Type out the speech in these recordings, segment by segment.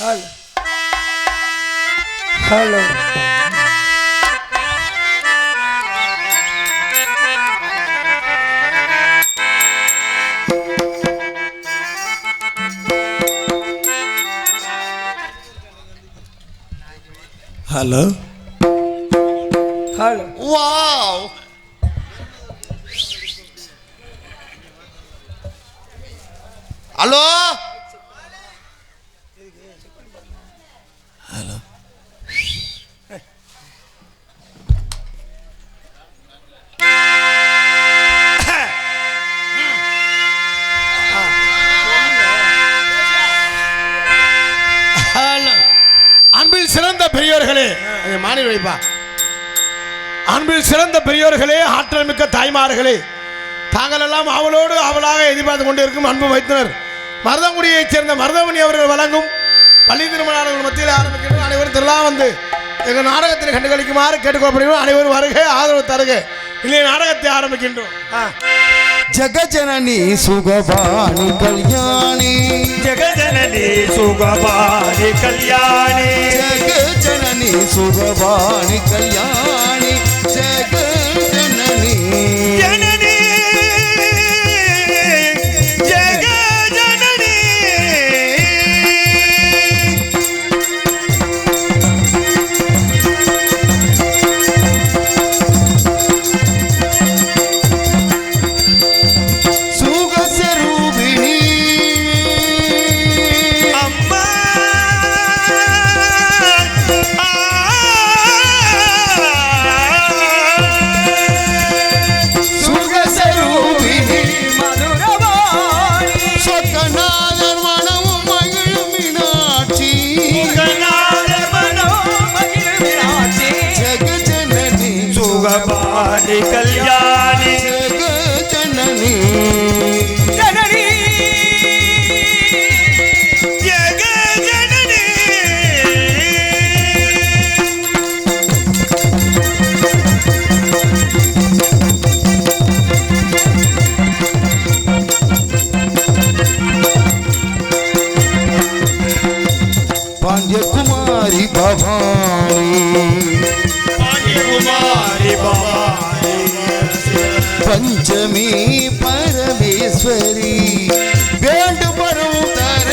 Hello hello hello hello wow hello hello அன்பில் சிறந்த பெரியோர்களே, மாநில வைப்பா. அன்பில் சிறந்த பெரியோர்களே, ஆற்றல் மிக்க தாய்மார்களே, தாங்கள் எல்லாம் அவளோடு அவளாக எதிர்பார்த்து கொண்டிருக்கும் அன்பு வைத்தனர் மருதங்குடியைச் சேர்ந்த மருதமணி அவர்கள் வழங்கும் பள்ளி திருமணங்கள் மத்தியில் ஆரம்பிக்கின்றோம். அனைவரும் திருவிழா வந்து எங்கள் நாடகத்தில் கண்டுகளிக்குமாறு கேட்டுக்கொள்ளப்படுகிறோம். அனைவரும் வருக, ஆதரவு தருக. இல்லை, நாடகத்தை ஆரம்பிக்கின்றோம். ஜகஜனனி சுகபாணி கல்யாணி, ஜகஜனனி சுகபாணி கல்யாணி, ஜகஜனனி சுகபாணி கல்யாணி, ஜகஜனனி ஜனனி ஜகஜனனி. சுகஸ்வரூபிணி அம்மா சுகஸ்வரூபிணி மதுரவாணி, சொக்கநாதர் மனமும் மகிழும் மீனாட்சி, ஜகஜனனி சுகபாணி கல்யாணி, ஜகஜனனி ஜனனி ஜகஜனனி. பாண்டியகுமாரி பவானி, பாண்டியகுமாரி பவானி, பஞ்சமி பரமேஸ்வரி, வேண்டும் வரும் தர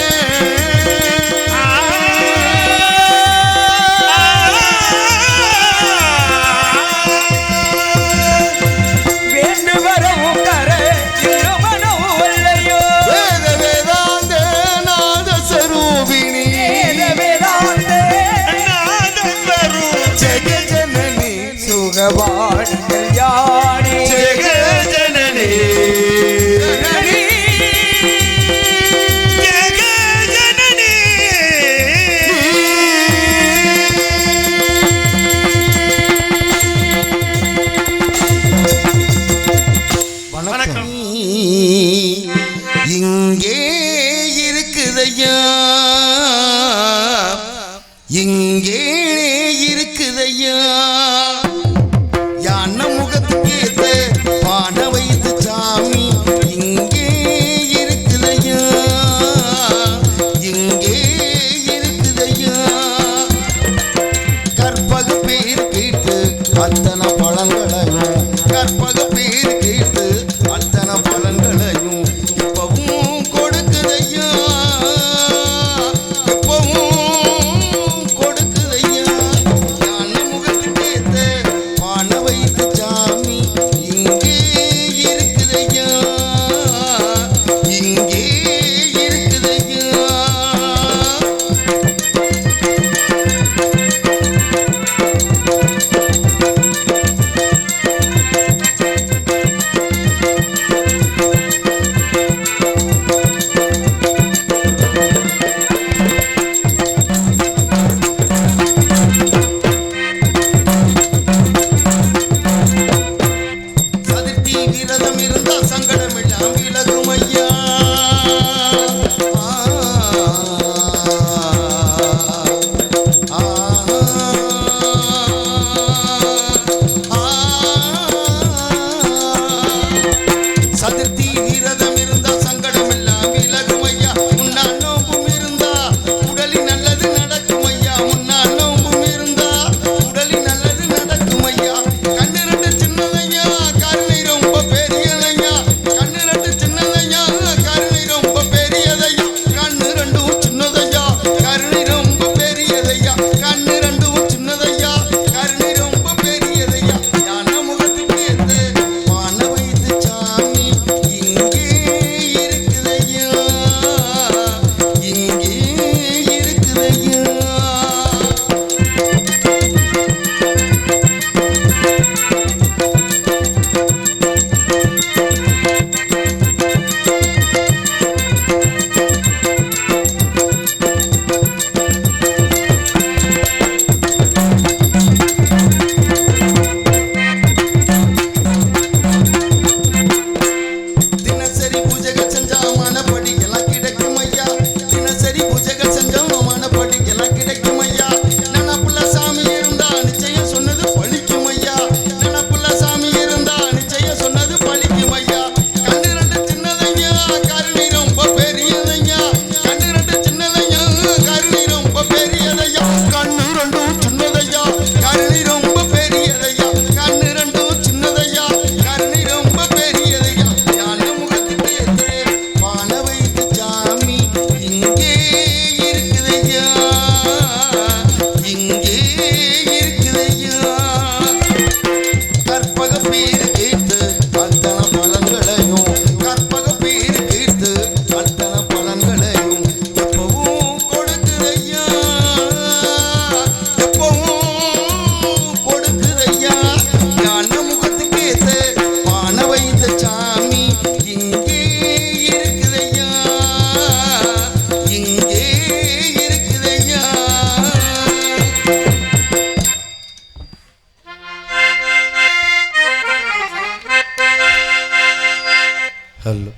வேத வேதாந்த நாத சரூபிணி, ஜெகஜனனி சுகபாணி கல்யாணி, ஜெகஜனனி ஜெகஜனனி. வணக்கம். இங்கே இருக்குதையா, இங்கே இருக்குதையா, யானை முகத்துக்கு ஏத்த பானை வைத்து சாமி, இங்கே இருக்குதையா, இங்கே இருக்குதையா, கற்பக பேர் கேட்டு அத்தனை பழங்களையும், கற்பக பேர் கேட்டு அத்தனை பழங்களையும் இப்பவும் கொடுக்குதையா, இப்பவும் கொடுக்குதையா. இருக்குதையா தினசரி பூஜைகள் செஞ்சா மனப்படி எல்லாம் கிடைக்கும் ஐயா தினசரி பூஜைகள் செஞ்சா மனப்படி எல்லாம் கிடைக்கும் ஐயா நினப்புல சாமி இருந்தா நிச்சயம் சொன்னது பழிக்கும் ஐயா நினப்புல சாமி இருந்தா நிச்சயம் சொன்னது பழிக்கும் ஐயா கண்ணு ரெண்டு சின்னதையா கருணி ரொம்ப பெரியதையா கண்ணு ரெண்டு சின்னதையா கருணி ரொம்ப பெரியதையா கண்ணு ரெண்டும் சின்னதையா கருணி ரொம்ப பெரியதையா கண்ணு ரெண்டும் சின்னதையா கருணி ரொம்ப பெரியதையா ஞான முகத்துக்கு எதிரே வான வைத்து சாமி இங்கே இருக்குதையா இங்கே இருக்குதையா கற்பக பேர் கேட்டு அத்தனை பலன்களையும் கற்பக பேர் கேட்டு அத்தனை பலன்களையும் எப்பவும் கொடுக்குதையா எப்பவும் கொடுக்குதையா ஞான முகத்துக்கு ஏத்த வான வைத்த சாமி இங்கே இருக்குதையா இங்கே இருக்குதையா ஹலோ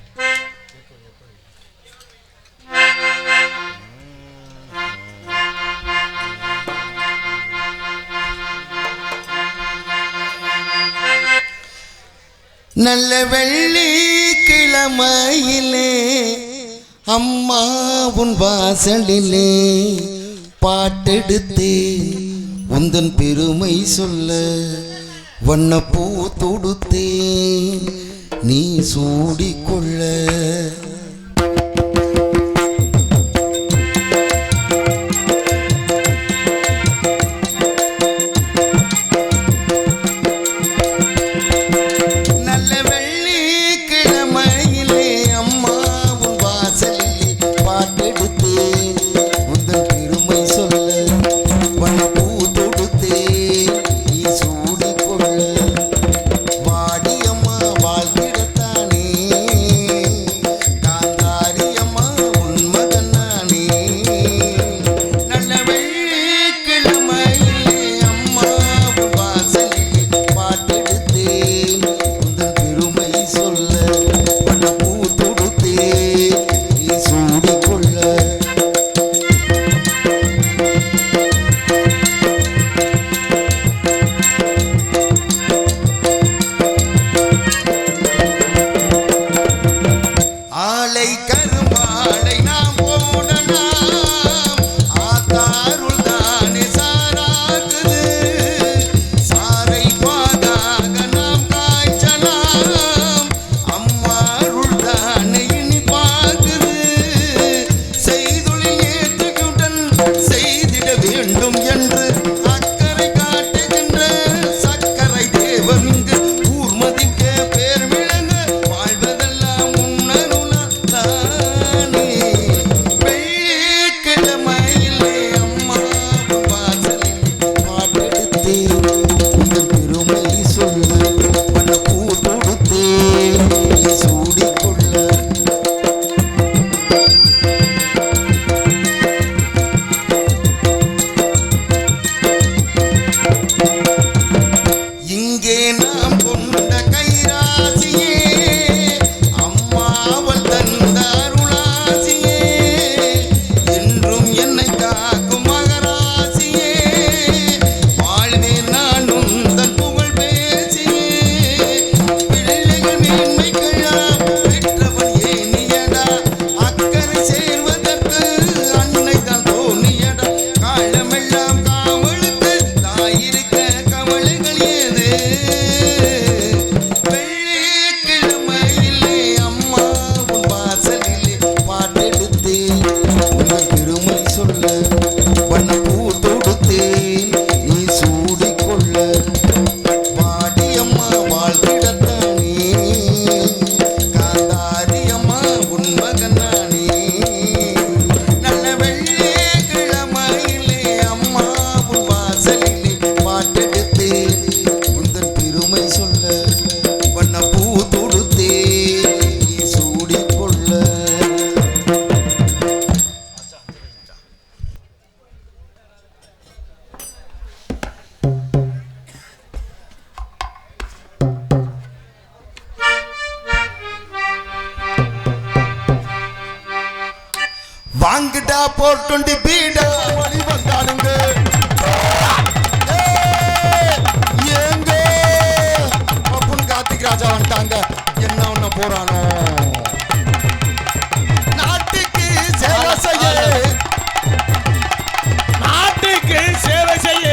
நல்ல வெள்ளிக்கிழமையிலே அம்மா உன் வாசலிலே பாட்டெடுத்தே உந்தன் பெருமை சொல்ல வண்ணப்பூ தொடுத்தேன் நீ சூடிக்கொள்ள நல்ல வெள்ளிக்கிழமையிலே அம்மா உன் வாசலிலே பாட்டெடுத்தேன் உந்தன் பெருமை சொல்ல வண்ணப்பூ தொடுத்தேன் நீ சூடிக்கொள்ள வாடியம்மா வாழ்ந்திடத்தானே காந்தாரியம்மா உன் மகன் நானே நல்ல வெள்ளிக்கிழமையிலே அம்மா உன் வாசலிலே பாட்டெடுத்தேன் உந்தன் பெருமை சொல்ல வண்ணப்பூ தொடுத்தேன் நீ சூடிக்கொள்ள ஆலை கரும்பாலை நாம் போடலாம் ஆத்தாருள் தானே சாராக்குது சாரை பாதாக நாம் காய்ச்சலாம் அம்மாருள் தானே இனி பார்க்குது செய்தொழில் ஏற்றுக்குடன் செய்திட வேண்டும் என்று அக்கறை காட்டுகின்ற சக்கரை தேவன் இங்கு ஊர்மதிக்க பேர் விளங்க வாழ்வதெல்லாம் உன்னருளா தானே வெள்ளிக்கிழமையிலே அம்மா உன் வாசலிலே பாட்டெடுத்தேன் உந்தன் பெருமை சொல்ல வண்ணப்பூ தொடுத்தேன் நீ சூடிக்கொள்ள இங்கே நாம் கொண்ட கைராசியே அம்மாவள் தந்த அருளாசியே என்றும் என்னை காக்கும் மகராசியே வாழ்வேன் நான் உந்தன் புகழ் பேசியே பிள்ளைகள் மேன்மைகளாம் பெற்றவன் ஏனியடா அக்கறை சேர்வதற்கு அன்னை தான் தோணியடா காலமெல்லாம் காவலுக்கு தாயிருக்க கவலைகள் ஏது வெள்ளிக்கிழமையிலே அம்மா உன் வாசலிலே பாட்டெடுத்தேன் உன் பெருமை சொல்ல வண்ணப்பூ தொடுத்தேன் நீ சூடிக்கொள்ள வாடியம்மா வாழ்ந்திடத்தானே காந்தாரியம்மா உன் மகன் நானே நல்ல வெள்ளிக்கிழமை பீடா 420 பீடா கோமாளி வந்தானுங்க ஏங்க அப்புன்னு கார்த்திக் ராஜா வந்துட்டாங்க என்ன ஒண்ணு போறானோ நாட்டுக்கு சேவை செய்ய நாட்டுக்கு சேவை செய்ய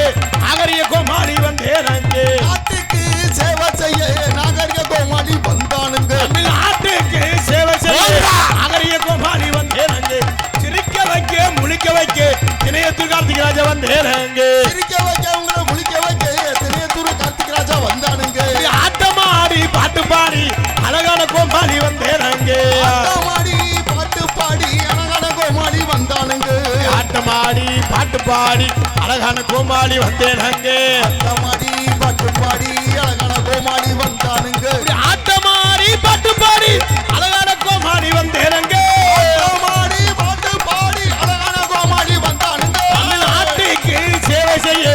நாகரிக கோமாளி வந்தேனங்கே நாட்டுக்கு சேவை செய்ய நாகரிக கோமாளி வந்தானுங்க நாட்டுக்கு சேவை செய்ய நாகரிக கோமாளி வந்தேனங்கே சிரிக்க வைக்க முழிக்க வைக்க இணையத்தூர் கார்த்திக் ராஜா வந்தேனங்கே சிரிக்க வைக்க உங்களை முழிக்க வைக்க திணையத்தூர் கார்த்திக் ராஜா வந்தானுங்க ஆட்டமாடி பாட்டு பாடி அழகான கோமாளி வந்தேனங்கே ஆட்டமாடி பாட்டு பாடி அழகான கோமாளி வந்தானுங்க ஆட்டமாடி பாட்டு பாடி அழகான கோமாளி வந்தேனங்கே ஆட்டமாடி பாட்டு பாடி அழகான கோமாளி வந்தானுங்க ஆட்டமாடி பாட்டு பாடி அழகான கோமாளி வந்தேனங்கே ஆட்டமாடி பாட்டு பாடி அழகான கோமாளி வந்தானுங்க நாட்டுக்கு சேவை செய்ய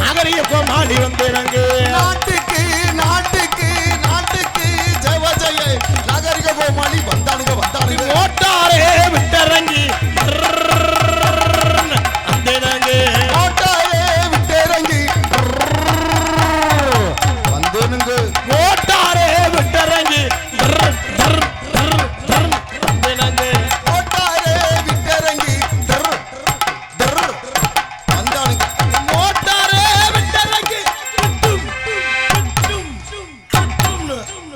நாகரிக கோமாளி வந்தேனங்கே நாட்டுக்கு நாட்டுக்கு நாட்டுக்கு ஜெய ஜெய நாகரிக கோமாளி வந்தானுங்க வந்தானுங்க ஓட்டாரே விட்டரங்கி வந்தேனங்கே கோட்டாயே விட்டேரங்கி வந்தேனுங்க ஓட்டாரே விட்டரங்கி வந்தேனங்கே கோட்டாயே விட்டேரங்கி வந்தானுங்க ஓட்டாரே விட்டரங்கி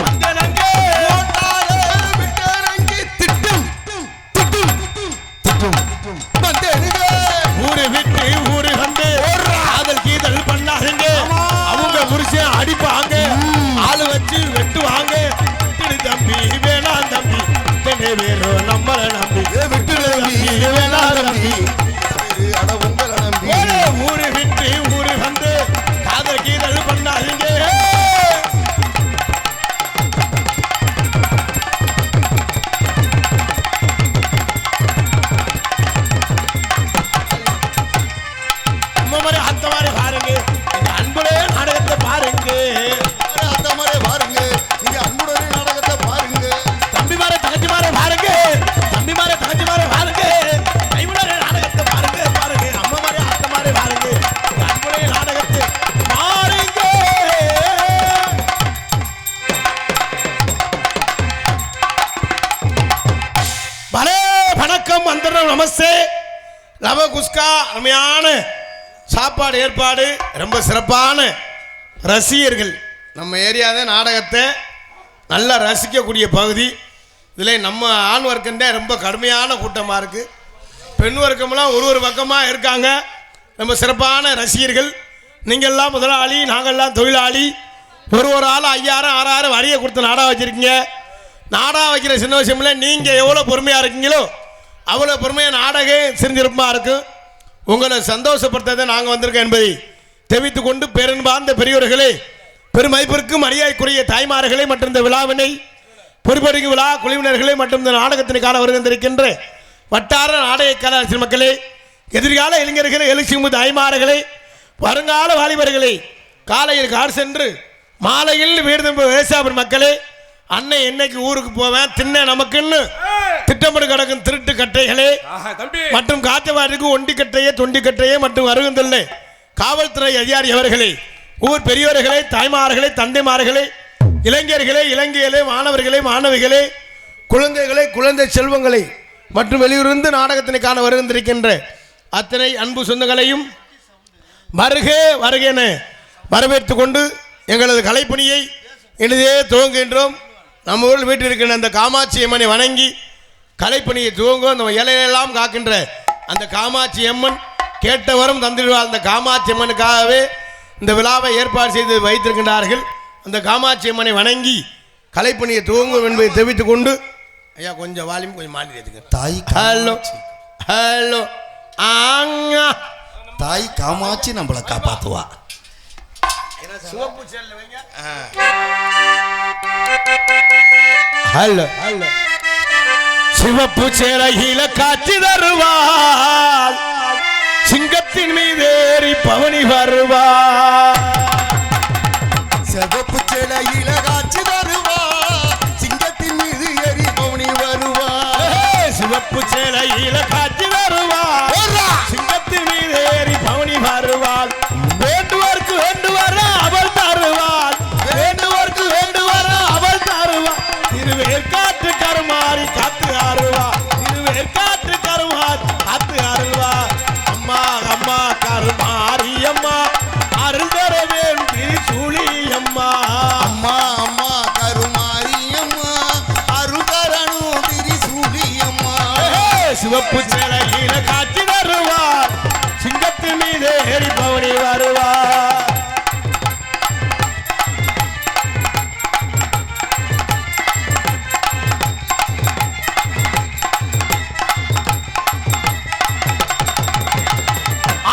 வந்தேனங்கே கோட்டாயே விட்டேரங்கி திட்டும் வந்தேனுங்க ஊரு விட்டு ஊரு வந்து காதல் கீதல் பண்ணாதீங்க அவங்க புருஷன் அடிப்பாங்க ஆளு வச்சு வெட்டுவாங்க திரு தம்பி வேணாம் தம்பி தென்னை வேணும் நம்மள நம்பி விட்டு தம்பி வேணாம் தம்பி அட உங்களை நம்பி ஊரு விட்டு ஊரு வந்து காதல் கீதல் பண்ணாதீங்க நம்ம மாதிரி அந்த மாதிரி பாருங்க இந்த அன்புலே நாடகத்தை பாருங்க அந்த மாதிரி பாருங்க நீங்க அன்புடைய நாடகத்தை பாருங்க தம்பி மாற தங்கச்சி மாற பாருங்க தம்பி மாற தங்கச்சி மாற பாருங்க கைவிடற நாடகத்தை பாருங்க பாருங்க அம்மா மாதிரி அந்த மாதிரி பாருங்க இந்த அன்புலே நாடகத்தை பாருங்க பலே வணக்கம் வந்தனம் நமஸ்தே லவ குஸ்கா அருமையான சாப்பாடு ஏற்பாடு ரொம்ப சிறப்பான ரசிகர்கள் நம்ம ஏரியாவில் நாடகத்தை நல்லா ரசிக்கக்கூடிய பகுதி இதில் நம்ம ஆண் வர்க்கம்தான் ரொம்ப கடுமையான கூட்டமாக இருக்குது பெண் வர்க்கம்லாம் ஒரு பக்கமாக இருக்காங்க ரொம்ப சிறப்பான ரசிகர்கள் நீங்கள்லாம் முதலாளி நாங்கள்லாம் தொழிலாளி ஒரு ஆள் 5000 6000 வரியை கொடுத்து நாடகம் வச்சுருக்கீங்க நாடகம் வைக்கிற சின்ன விஷயம்ல நீங்கள் எவ்வளோ பொறுமையாக இருக்கீங்களோ அவ்வளோ பொறுமையாக நாடகம் சிரிஞ்சிருப்பாக இருக்கும் உங்களை சந்தோஷப்படுத்த நாங்கள் வந்திருக்கோம் என்பதை தெரிவித்து கொண்டு பெரும்பார்ந்த பெரியோர்களே பெருமதிப்பிற்கும் மரியாதைக்குரிய தாய்மார்களே மற்றும் இந்த விழாவினை பொறுப்பெடுக்கும் விழா குழுவினர்களே மற்றும் இந்த நாடகத்திற்கான வருகின்றிருக்கின்ற வட்டார நாடக கலாச்சார மக்களே எதிர்கால இளைஞர்களே எழுச்சிமுக தாய்மார்களே வருங்கால வாலிபர்களே காலையில் கார் சென்று மாலையில் வீடு திரும்ப விவசாய மக்களே அன்னை என்னைக்கு ஊருக்கு போவேன் தின்ன நமக்குன்னு திட்டமிட்டு கிடக்கும் திருட்டு கட்டைகளே மற்றும் காத்தவாருக்கு ஒண்டிக்கட்டையே தொண்டிக்கட்டையே மற்றும் வருகின்றன காவல்துறை அதிகாரி அவர்களே ஊர் பெரியோர்களே தாய்மார்களே தந்தைமார்களே இளைஞர்களே இலங்கையிலே மாணவர்களே மாணவிகளே குழந்தைகளே குழந்தை செல்வங்களை மற்றும் வெளியூரிலிருந்து நாடகத்தினை காண வருகின்றிருக்கின்ற அத்தனை அன்பு சொந்தங்களையும் வருகே வருகென வரவேற்றுக் கொண்டு எங்களது கலைப்பணியை இனிதே துவங்குகின்றோம். நம்ம ஊரில் வீட்டில் இருக்கின்ற அந்த காமாட்சி அம்மனை வணங்கி கலைப்பணியை துவங்கும். நம்ம இலையெல்லாம் காக்கின்ற அந்த காமாட்சி அம்மன் கேட்டவரும் தந்திடுவார். அந்த காமாட்சி அம்மனுக்காகவே இந்த விழாவை ஏற்பாடு செய்து வைத்திருக்கின்றார்கள். அந்த காமாட்சி அம்மனை வணங்கி கலைப்பணியை துவங்கும் என்பதை தெரிவித்துக் கொண்டு ஐயா கொஞ்சம் வால்யூம் கொஞ்சம் மாறி எடுத்துங்க. தாய் ஹலோ ஹலோ ஆங்கா தாய் காமாட்சி நம்மளை காப்பாத்துவா. சிவப்பு சேலை வைங்க. ஹலோ ஹலோ சிவப்பு சேலையில காட்சி தருவாள், சிங்கத்தின் மீதேறி பவனி வருவாள். சிவப்பு சேலையில காட்சி தருவா, சிங்கத்தின் மீது ஏறி பவனி வருவா. சிவப்பு சேலையில காட்சி தருவாள், சிவப்பு சேலையில காட்சி தருவார் சிங்கத்து மீது ஏறி பவனி வருவார்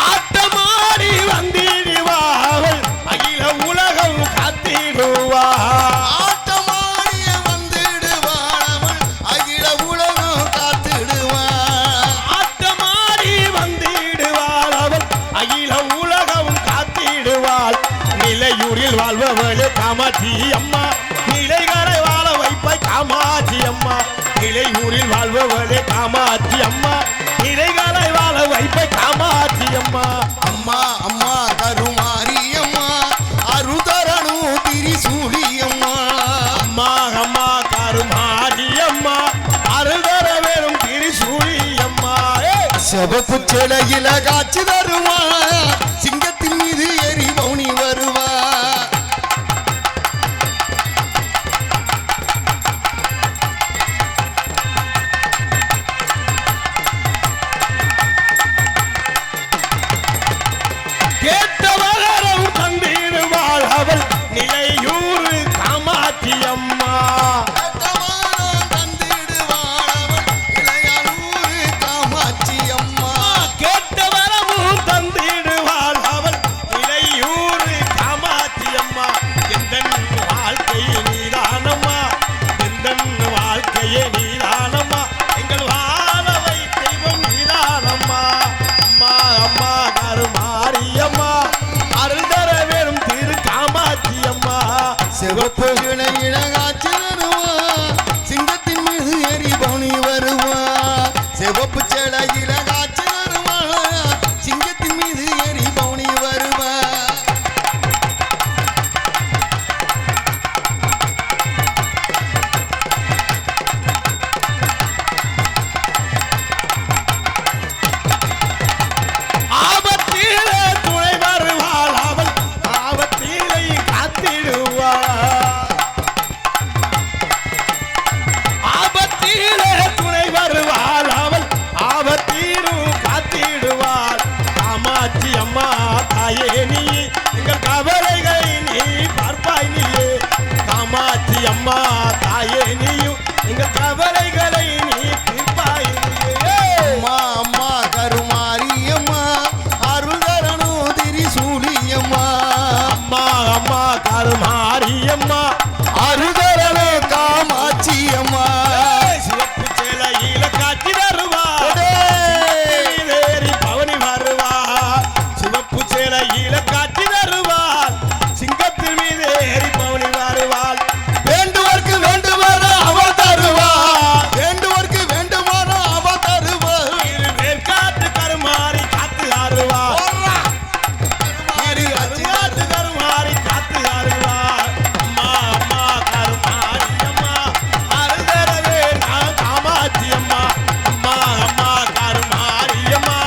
ஆட்டமாடி வந்திடுவாள் அகில உலகம் காத்திடுவார் ஆட்டமாடிய வந்திடுவாள் அகில உலகம் காத்திடுவாள் ஆட்டமாடி வந்திடுவாள் அவள் அகில உலகம் காத்திடுவாள் நிலையூரில் வாழ்பவளே காமாட்சி அம்மா நிலைகளை வாழ வைப்பாய் காமாட்சி அம்மா நிலையூரில் வாழ்பவளே காமாட்சி அம்மா நிலைகளை வாழ வைப்பாய் காமாட்சி அம்மா அம்மா அம்மா கருமாரியம்மா அருதரணு திரிசூலியம்மா அம்மா அம்மா கருமாரி அம்மா அருள்தர வேணும் திரிசூலி அம்மா சிவப்பு சேலையில காட்சி தருவா சிங்கத்தின் மீது ஏறி பவுனி வருவா கேட்டவரம் தந்திடுவாள் அவள் நிலையூர் காமாட்சி அம்மா கேட்டவரமும் தந்திடுவாள் அவள் நிலையூர் காமாட்சி அம்மா எந்தன் வாழ்க்கையே நீதானம்மா எந்தன் வாழ்க்கையே நீதானம்மா எங்கள் வாழவை தெய்வம் நீதானம்மா அம்மா அம்மா கருமாரியம்மா அருள் தர வேணும் திரு காமாட்சி அம்மா சிவப்பு இணையில காட்சி தருவா சிங்கத்தின் மீது ஏறி பவுனி வருவா சிவப்பு சேலையில காட்சி தருவா சிங்கத்தின் மீது ஏறி பவுனி வருவா ஆபத்திலே துணை வருவாள் அவள் ஆபத்திலே காத்திடுவாள் ஆபத்திலே துணை வருவாள் அவள் ஆபத்திலும் காத்திடுவாள் காமாட்சி அம்மா தாயே நீ எங்கள் கவலைகளை நீ பார்ப்பாய் நீயே காமாட்சி அம்மா தாயே நீயும் எங்கள் கவலைகளை நீ தீர்ப்பாய் நீயே அம்மா அம்மா கருமாரியம்மா அருள்தரணு திரிசூலியம்மா அம்மா அம்மா கருமாரியம்மா அருள்தரணு காமாட்சி அம்மா சிவப்பு சேலையில காட்சி தருவா ஏறி பவனி வருவா சிவப்பு சேலையில காட்சி தருவாள் சிங்கத்தில் மீது ஏறி பவனி வருவாள் வேண்டுவர்க்கு வேண்டுவர அவள் தருவாள் வேண்டுவர்க்கு வேண்டுமானோ அவ தருவா வேர்காட்டு கருமாறி காத்து ஆறுவாள் அருங்காட்டு கருமாறி காத்து ஆறுவாள் அம்மா அம்மா கருமாரி அம்மா அருந்தரவே நான் காமாட்சி அம்மா அம்மா அம்மா கருமாரி அம்மா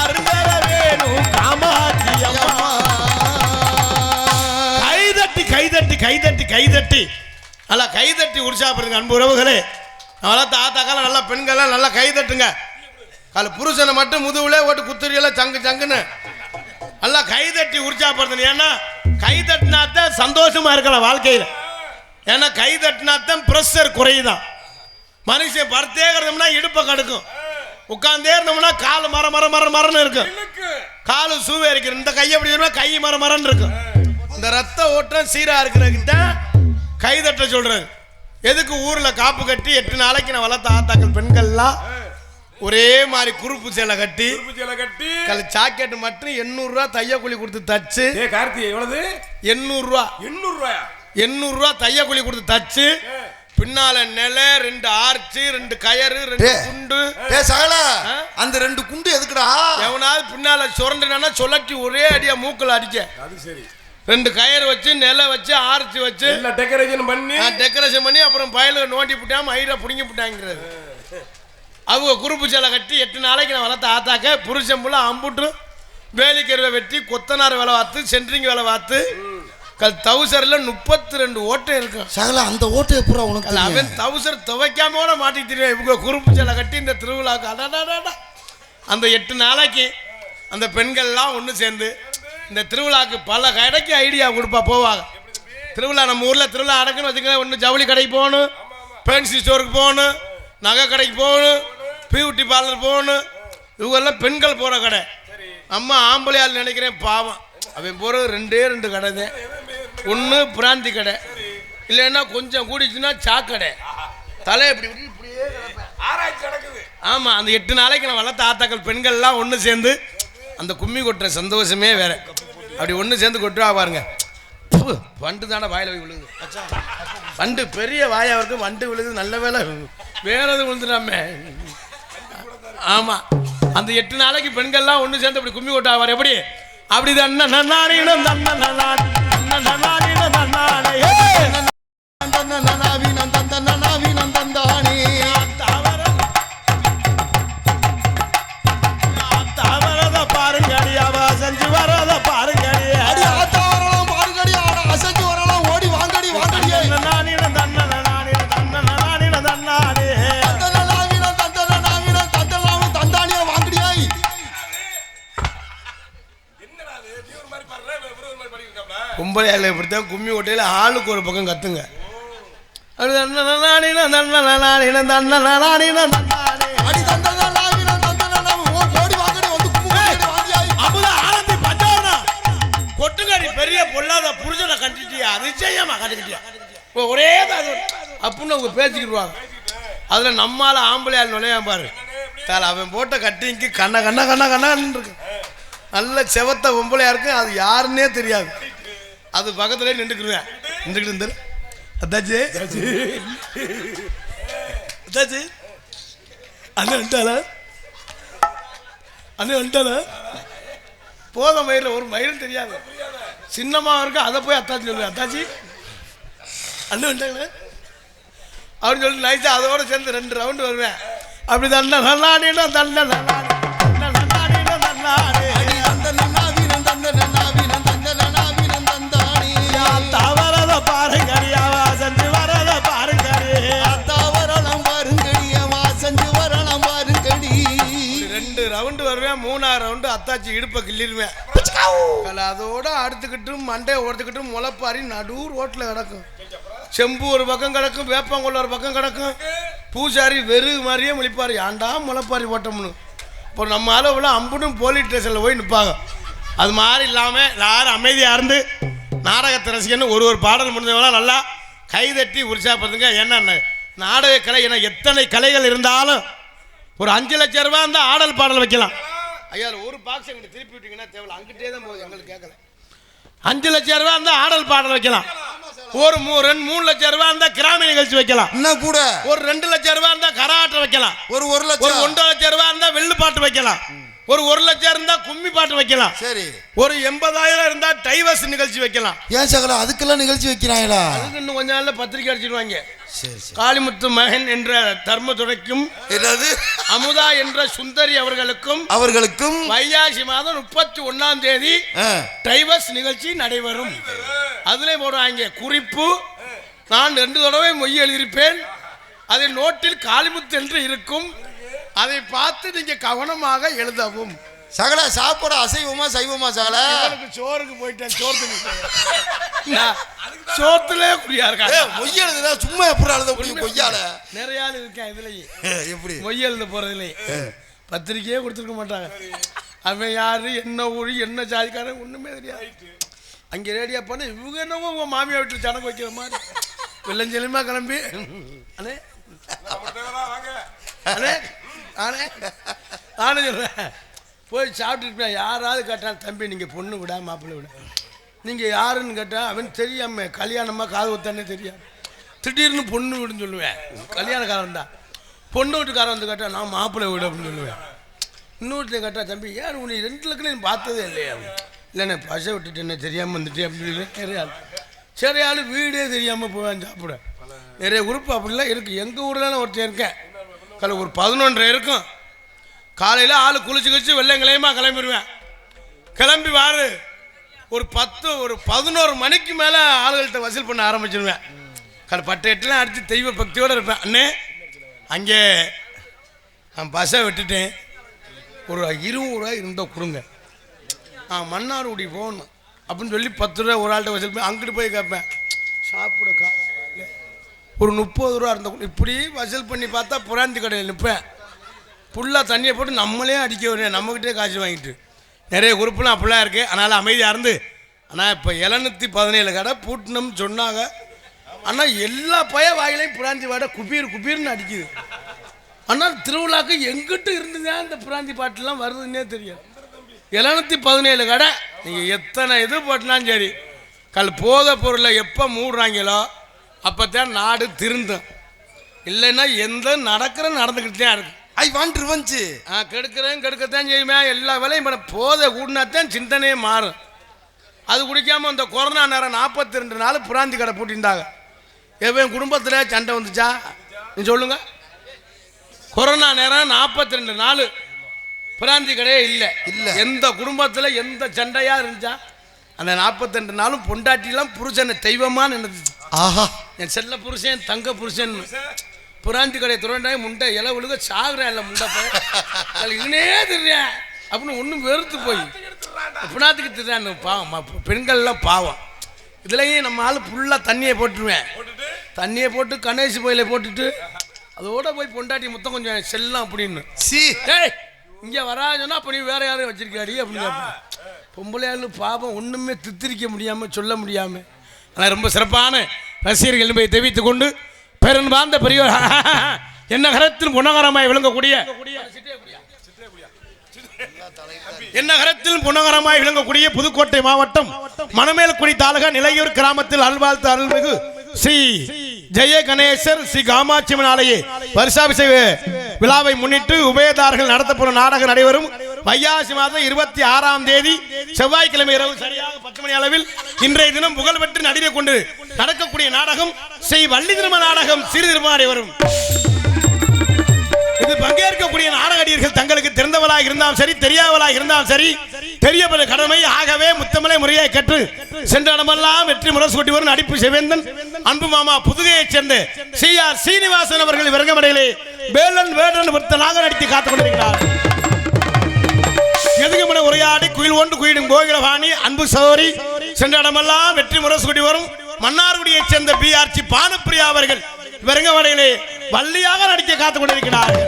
அருந்தரவே நூ காமாட்சி அம்மா கைதட்டி கைதட்டி கைதட்டி கைதட்டி நல்லா கைதட்டி உற்சாகப்படுங்க அன்பு உறவுகளே நல்லா தாத்தாக்கால நல்லா பெண்கள்லாம் நல்லா கைதட்டுங்க கால புருஷனை மட்டும் முதுகுலே ஓட்டு குத்துறியெல்லாம் சங்கு சங்குன்னு நல்லா கைதட்டி உற்சாகப்படுத்தணும் ஏன்னா கைதட்டினாத்தான் சந்தோஷமா இருக்கலாம் வாழ்க்கையில் ஏன்னா கைதட்டினாத்தான் ப்ரெஷர் குறையுதான் மனுஷன் படுத்தே இருந்தோம்னா இடுப்பை கடுக்கும் உட்காந்தே இருந்தோம்னா கால் மரன்னு இருக்கும் காலு சூவே இருக்கு இந்த கையை எப்படி கை மரன்னு இருக்கும் இந்த ரத்த ஓட்டம் சீரா இருக்கிறதுக்கு தான் கைதட்ட சொல்றாரு எதுக்கு ஊர்ல காப்பு கட்டி 8 நாளைக்கு நான் வளர்த்த ஆத்தாக்கள் பெண்கள்லாம் ஒரே மாதிரி குறுப்பு சேலை கட்டி ஜாக்கெட் மட்டும் 800 ரூபா தையக்கூலி கொடுத்து தச்சு கார்த்தி எவ்வளவு 800 ரூபா 800 ரூபா தையக்கூலி கொடுத்து தச்சு பின்னால நிலை 2 ஆர்ச்சு 2 கயறு 2 குண்டு சகல அந்த 2 குண்டு எதுக்குடா எவனாவது பின்னால சுரண்டுனா சொல்லட்டி ஒரே அடியா மூக்கல அடிக்க அது சரி 2 கயறு வச்சு நிலை வச்சு ஆர்ச்சு வச்சு டெக்கரேஷன் பண்ணி அப்புறம் பயலுக்கு நோண்டி விட்டாம ஐரா புடுங்கி விட்டாங்கிறது அவங்க குறுப்பு சேலை கட்டி 8 நாளைக்கு நான் வளர்த்த ஆத்தாக்க புருஷன் புள்ள அம்புட்டு வேலிக்கருவை வெட்டி கொத்தனார் வேலை பார்த்து சென்ட்ரிங் வேலை பார்த்து தவுசர்ல 32 ஓட்டை இருக்கும் சகல. அந்த ஓட்டை எப்படா உனக்கு அவன் தெரியும்? தவுசர் துவைக்காம மாட்டிட்டு தெரியும். இவங்க குறுப்பு சேலை கட்டி இந்த திருவிழாவுக்கு அடாடாடா அந்த 8 நாளைக்கு அந்த பெண்கள்லாம் ஒன்று சேர்ந்து இந்த திருவிழாவுக்கு பல கடைக்கு ஐடியா கொடுப்பா போவாங்க. திருவிழா நம்ம ஊரில் திருவிழா நடக்குன்னு வச்சுக்கோங்க. ஒன்று ஜவுளி கடைக்கு போகணும், ஃபேன்சி ஸ்டோருக்கு போகணும், நகை கடைக்கு போகணும், பியூட்டி பார்லர் போகணும். இவங்கெல்லாம் பெண்கள் போகிற கடை. நம்ம ஆம்பளையால் நினைக்கிறேன் பாவம், அவன் போகிறது 2 கடை தான். ஒன்று பிராந்தி கடை, இல்லைன்னா கொஞ்சம் கூடிச்சுன்னா சாக்கடை. தலை இப்படி இப்படியே நடக்குது. ஆமாம், அந்த 8 நாளைக்கு நான் வளர்த்த ஆத்தாக்கள் பெண்கள்லாம் ஒன்று சேர்ந்து அந்த கும்மி கொட்டுற சந்தோஷமே வேற. அப்படி ஒன்று சேர்ந்து கொட்டுவா பாருங்க. வண்டு தானே வாயில் போய் விழுகுது. வண்டு பெரிய வாயாக இருக்கு, வண்டு விழுகுது. நல்ல வேலை வேற எதுவும் விழுந்துடாமே. ஆமாம், அந்த 8 நாளைக்கு பெண்கள்லாம் ஒன்று சேர்ந்து அப்படி கும்மி கொட்டாவார். எப்படி அப்படி பாருங்கடியாவா செஞ்சு வரத பாருங்கடி. ஓடி வாங்கடி வாங்கடியே. கும்பலையால இப்படித்தான் கும்மி ஓட்டையில் ஆளுக்கு ஒரு பக்கம் கத்துங்க. கொட்டுங்கடி பெரிய பொல்லாத புருஷனை கட்டிட்டியா, நிச்சயமா கட்டிக்கிட்டியா ஒரே அப்படின்னு அவங்க பேசிக்கிடுவாங்க. அதுல நம்மால ஆம்பளையால் நுழையா பாரு. அவன் போட்ட கட்டிங்க்கு கண்ண கண்ண கண்ண கண்ணான்னு இருக்கு. நல்ல செவத்த பொம்பளையா இருக்கு, அது யாருன்னே தெரியாது. அது பக்கத்துல நின்றுக்குருவேன். நின்றுக்கிட்டு அத்தாச்சி அத்தாச்சி அண்ணன் வந்துட்டாளா, அண்ணன் வந்துட்டாளா. போத மயிரில் ஒரு மயிலும் தெரியாது, சின்னமாக இருக்கு. அதை போய் அத்தாச்சி சொல்லுவேன், அத்தாச்சி அண்ணன் வந்துட்டாங்களே அப்படின்னு சொல்லி நைஸா அதோட சேர்ந்து 2 ரவுண்டு வருவேன். அப்படி தண்டை நல்லாடினா தண்டை நல்லாடி தவறத பாருங்கடியாவா செஞ்சு வரத பாருங்கடி. தவறலாம் பாருங்கடியாவா செஞ்சு வரலாம் பாருங்கடி. 2 ரவுண்டு வருவேன். 3ஆவது ரவுண்டு அத்தாச்சி இடுப்பை கிள்ளிடுவேன். அதோட அடுத்துக்கிட்டு மண்டையை ஓடுத்துக்கிட்டு முளைப்பாரி நடு ரோட்டில் கிடக்கும். செம்பு ஒரு பக்கம் கிடக்கும், வேப்பங்கொள்ள ஒரு பக்கம் கிடக்கும். பூசாரி வெறுகு மாதிரியே முழிப்பார், ஏன்டா முளைப்பாரி போட்டோம்னு. இப்போ நம்ம அளவில் அம்புடும் போலீஸ் ஸ்டேஷனில் போய் நிற்பாங்க. அது மாதிரி இல்லாமல் எல்லாரும் அமைதியாக இருந்து நாடகத்தை ரசிக்கணும். ஒரு பாடல் முடிஞ்சவங்களாம் நல்லா கைதட்டி உற்சாகப்படுத்துங்க. என்ன நாடக கலை என எத்தனை கலைகள் இருந்தாலும் ஒரு 5 லட்சம் ரூபா இருந்தால் ஆடல் பாடல் வைக்கலாம். ஐயா ஒரு பாக்ஸ் எங்கிட்ட திருப்பி விட்டீங்கன்னா தேவை, அங்கிட்டே தான் போகுது, எங்களுக்கு கேட்கல. 5 லட்சம் ரூபா இருந்தால் ஆடல் பாடல் வைக்கலாம். ஒரு 3 லட்சம் ரூபா இருந்தா கிராம நிகழ்ச்சி வைக்கலாம். இன்னும் கூட ஒரு 2 லட்சம் ரூபா இருந்தா கரகாட்டம் வைக்கலாம். ஒரு 1 லட்சம் 1.5 லட்சம் ரூபா இருந்தா வெள்ளு பாட்டு வைக்கலாம். ஒரு 1 லட்சம் இருந்தா கும்மி பாட்டு வைக்கலாம். சரி, ஒரு 80,000 இருந்தா டைவர்ஸ் நிகழ்ச்சி வைக்கலாம். ஏன் சகல அதுக்கெல்லாம் நிகழ்ச்சி வைக்கிறாங்களா? அதுக்கு இன்னும் கொஞ்ச நாள்ல பத்திரிக்கை அடிச்சிடுவாங்க. சரி சரி. காளிமுத்து மகன் என்ற தர்மதுரைக்கும் அமுதா என்ற சுந்தரி அவர்களுக்கும் வைகாசி மாதம் 31ஆம் தேதி டைவர்ஸ் நிகழ்ச்சி நடைபெறும். அதுல போடுவாங்க குறிப்பு, நான் 2 தடவை மொய் எழுதியிருப்பேன், அதில் நோட்டில் காளிமுத்து என்று இருக்கும், அதை பார்த்து நீங்க கவனமாக எழுதவும். சகல சாப்பாடு அசைவமா சைவமா? சகல சோறுக்கு போயிட்டேன், சோத்துல குடியா இருக்கா. மொய் எழுதுனா சும்மா எப்படி எழுத முடியும்? கொய்யால நிறைய ஆள் இருக்கேன் இதுலயே. எப்படி மொய் எழுத போறதுலயே பத்திரிக்கையே கொடுத்துருக்க மாட்டாங்க. அவன் யாரு, என்ன ஊழி, என்ன ஜாதிக்காரன் ஒண்ணுமே தெரியாது. அங்கே ரேடியா பண்ண இவங்க என்னவோ உங்க மாமியா வீட்டில் சடங்கு வைக்கிற மாதிரி வெள்ளஞ்செலிமா கிளம்பி அண்ணே அண்ணே ஆனே நானே சொல்றேன் போய் சாப்பிட்டுருப்பேன். யாராவது கேட்டால் தம்பி நீங்கள் பொண்ணு விடா மாப்பிள்ளை விட, நீங்கள் யாருன்னு கேட்டால் அவன் தெரியாம கல்யாணமாக காது ஒத்தானே தெரியாது. திடீர்னு பொண்ணு விடுன்னு சொல்லுவேன். கல்யாணக்காரன் தான். பொண்ணு வீட்டுக்காரன் வந்து கேட்டால் நான் மாப்பிள்ளை விடு அப்படின்னு சொல்லுவேன். இன்னொருத்தையும் கேட்டால் தம்பி யார் உன்னை 2 லட்சம் பார்த்ததே இல்லையா? இல்லைண்ணே பசை விட்டுட்டு என்ன தெரியாமல் வந்துட்டு அப்படின்னு நிறைய ஆள். சரி ஆள் வீடே தெரியாமல் போவேன் சாப்பிட. நிறைய குரூப் அப்படிலாம் இருக்குது. எங்கள் ஊரில் ஒருத்தர் இருக்கேன், ஒரு 11 இருக்கும். காலையில் ஆள் குளிச்சு வெள்ளைங்களையுமா கிளம்பிடுவேன். கிளம்பி வாரு ஒரு 11 மணிக்கு மேலே ஆளுகள்கிட்ட வசூல் பண்ண ஆரம்பிச்சிருவேன். பட்டு எட்டுலாம் அடித்து தெய்வ பக்தியோடு இருப்பேன். அண்ணே அங்கே நான் பஸ்ஸை விட்டுட்டேன், ஒரு 20 ரூபா இருந்தால் கொடுங்க, நான் மன்னார்குடி போகணும் அப்படின்னு சொல்லி 10 ரூபா ஒரு ஆள்கிட்ட வசூல் பண்ணி அங்கிட்டு போய் கேட்பேன். சாப்பிடக்கா ஒரு 30 ரூபா இருந்தால் இப்படி வசூல் பண்ணி பார்த்தா புராந்தி கடையில் நிற்பேன். ஃபுல்லாக தண்ணியை போட்டு நம்மளே அடிக்க வரேன், நம்மக்கிட்டே காசு வாங்கிட்டு. நிறைய குரூப்லாம் அப்படிலாம் இருக்குது. அதனால் அமைதியாக இருந்து. ஆனால் இப்போ 717 கடை பூட்டணும்னு சொன்னாங்க. ஆனால் எல்லா பய வாயிலையும் புராந்தி வாடை குபீர்னு அடிக்குது. ஆனால் திருவிழாக்கு எங்கிட்ட இருந்துதான் இந்த புராந்தி பாட்டுலாம் வருதுன்னே தெரியாது. 717 கடை நீங்கள் எத்தனை இது போட்டினாலும் சரி, போதை பொருளை எப்போ மூடுறாங்களோ அப்போத்தான் நாடு திருந்தும். இல்லைன்னா எந்த நடந்துக்கிட்டு தான் இருக்கு. I want revenge. கெடுக்கத்தான் செய்யுமே. எல்லா வேலையும் பண்ண போதை கூடினாத்தான் சிந்தனையே மாறும். அது குடிக்காமல் இந்த கொரோனா நேரம் 42 நாள் புராந்தி கடை பூட்டியிருந்தாங்க. எவன் குடும்பத்தில் சண்டை வந்துச்சா நீ சொல்லுங்க? கொரோனா நேரம் 42 நாள் புராந்தி கடையே இல்லை. எந்த குடும்பத்தில் எந்த சண்டையாக இருந்துச்சா? அந்த 42 நாளும் பொண்டாட்டிலாம் புருஷனை தெய்வமாக நினைச்சு. ஆஹா, என் செல்ல புருஷன் தங்க புருஷன் புராந்தி கடையை துறண்டாய் முண்டை இலை ஒழுக சாகுறேன். இல்லை முண்டை போய் இனே திடுறேன் அப்படின்னு ஒன்றும் வெறுத்து போய் புனாத்துக்கு திடுறான்னு பாவம். பெண்கள்லாம் பாவம். இதுலேயும் நம்ம ஆள் ஃபுல்லாக தண்ணியை போட்டுருவேன். தண்ணியை போட்டு கணேஷ் கோயிலை போட்டுட்டு அதோட போய் பொண்டாட்டி மொத்தம் கொஞ்சம் செல்லம் அப்படின்னு ஏய் இங்கே வராதுன்னா அப்போ நீ வேற யாரையும் வச்சிருக்காடி அப்படின்னு கேட்பேன். பொம்பளையாளு பாவம் ஒன்றுமே தித்திரிக்க முடியாமல் சொல்ல முடியாமல். ஆனால் ரொம்ப சிறப்பான ரசிகர்கள் என்பதை தெரிவித்துக் கொண்டு பெருன் வாழ்ந்த பெரியோர் என்ன கரத்தில் குணகரமாய் விளங்கக்கூடிய புதுக்கோட்டை மாவட்டம் மணமேல்குடி தாலுகா நிலையூர் கிராமத்தில் அல்வாழ்த்து அருள்மிகு ஸ்ரீ ஜெய கணேசர் ஸ்ரீ காமாட்சியம்மன் ஆலய வருஷாபிஷேக விழாவை முன்னிட்டு உபயதாரர்கள் நடத்தப்படும் நாடகம் நடைபெறும். வைகாசி மாதம் 26ஆம் தேதி செவ்வாய்க்கிழமை இரவு சரியாக 10 மணி அளவில் இன்றைய தினம் புகழ்பெற்று நடிகை கொண்டு நடக்கக்கூடிய நாடகம் ஸ்ரீ வள்ளி திருமண நாடகம் சிறு திருமணம் நடைபெறும். இது பங்கேற்கக்கூடிய நாடகடியர்கள் தங்களுக்கு தெரிந்தவளாக இருந்தாலும் சரி, தெரியாதவளாக இருந்தாலும் சரி, தெரியப்பட கடமை. ஆகவே முத்தமலை முறையை கற்று சென்ற இடமெல்லாம் வெற்றி முரசு கொட்டி வரும் நடிப்பு செவேந்தன் அன்பு மாமா புதுகையைச் சேர்ந்த CR சீனிவாசன் அவர்கள் விரங்கமடையிலே வேடன் ஒருத்தனாக நடித்து காத்துக் கொண்டிருக்கிறார். எதுகுமன உரையாடி குயில் ஒன்று குயிலும் கோகிலவாணி அன்பு சகோதரி சென்ற இடமெல்லாம் வெற்றி முரசு கொட்டி வரும் மன்னார்குடியைச் சேர்ந்த BRC பானுப்பிரியா அவர்கள் விரங்கமடையிலே வள்ளியாக நடிக்க காத்துக் கொண்டிருக்கிறார்கள்.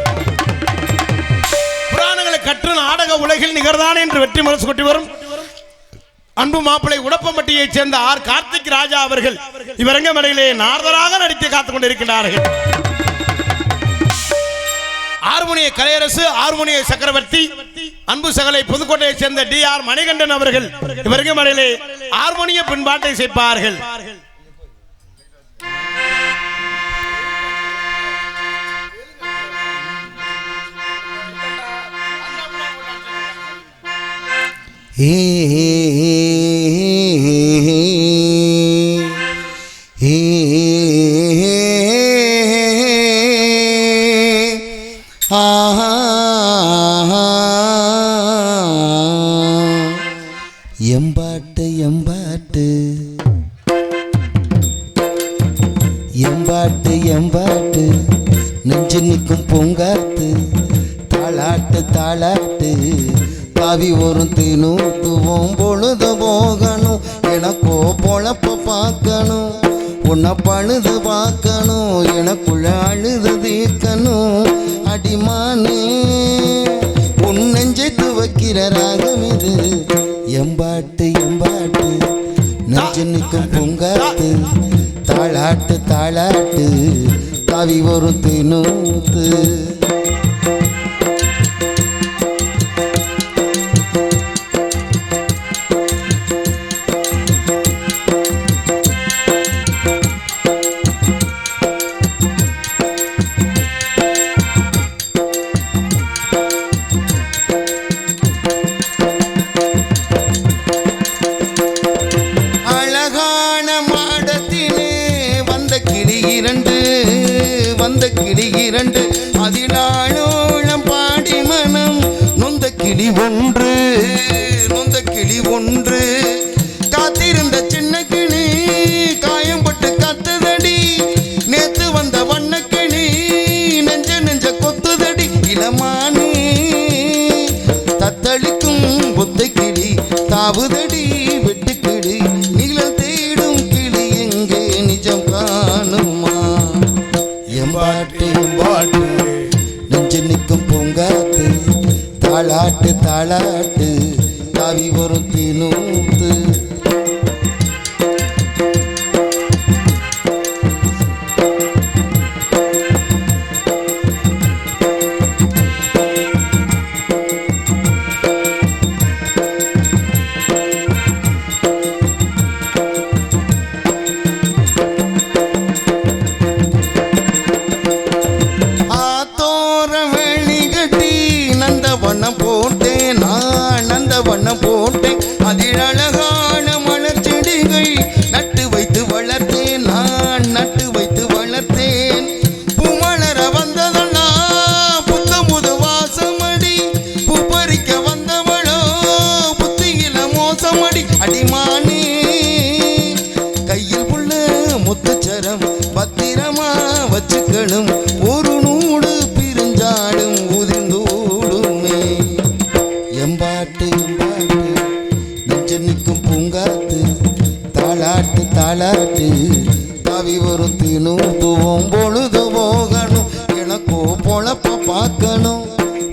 புராணங்களை கற்று நாடக உலகில் நிகர்தான் என்று வெற்றி முரசு கொட்டி வரும் அன்பு மாப்பிளை உடப்பம்பட்டியைச் சேர்ந்த R கார்த்திக் ராஜா அவர்கள் இவரங்கமடையிலே நாரதராக நடிக்க காத்துக் கொண்டிருக்கிறார்கள். ஹார்மோனிய கலையரசு ஹார்மோனிய சக்கரவர்த்தி அன்பு சகலை புதுக்கோட்டையைச் சேர்ந்த DR மணிகண்டன் அவர்கள் இவரங்கமடையிலே ஹார்மோனிய பின்பாட்டை சேர்ப்பார்கள். எம்பாட்டு எம்பாட்டு எம்பாட்டு எம்பாட்டு நெஞ்சு நிற்கும் பூங்காத்து தாளாட்டு தாளாட்டு தாவி வரும் தினூத்துவோம் பொழுது போகணும் எனக்கோ பொழப்ப பார்க்கணும் உன்னை பழுது பார்க்கணும் எனக்குள்ள அழுது தீர்க்கணும் அடிமானே உன் நெஞ்சை துவக்கிற ராகம் இது எம்பாட்டு எம்பாட்டு நெஞ்சு நிற்கும் பூங்காத்து தாளாட்டு தாளாட்டு தாவி வரும் தினூத்து. அதினாளோளம் பாடி மனம் நொந்த கிளி ஒன்று தாவுதடி வெட்டுக்கிளி நீளம் தேடும் கிளி எங்கே நிஜம் காணுமா எம்பாட்டு எம்பாட்டு நெஞ்சு நிற்கும் பூங்காத்து தாளாட்டு தாளாட்டு தாவி வரும் தினூத்து போட்டேன் அதில் அழகான மலர் செடிகள் நட்டு வைத்து வளர்த்தேன் நான் நட்டு வைத்து வளர்த்தேன் பூமலர வந்ததெல்லாம் புத்தமுது வாசமடி பூ பறிக்க வந்தவளோ புத்தியில மோசமடி அடிமானே கையில் உள்ள முத்துச்சரம் பத்திரமா வச்சுக்கணும் ஒரு நூடு பிரிஞ்சாடும் உதிர்ந்தோடுமே எம்பாட்டு நிற்கும் பூங்காத்து தாளாட்டு தாளாட்டு தாவி வரும் தினூத்துவோம் பொழுது போகணும் எனக்கோ பொழப்ப பார்க்கணும்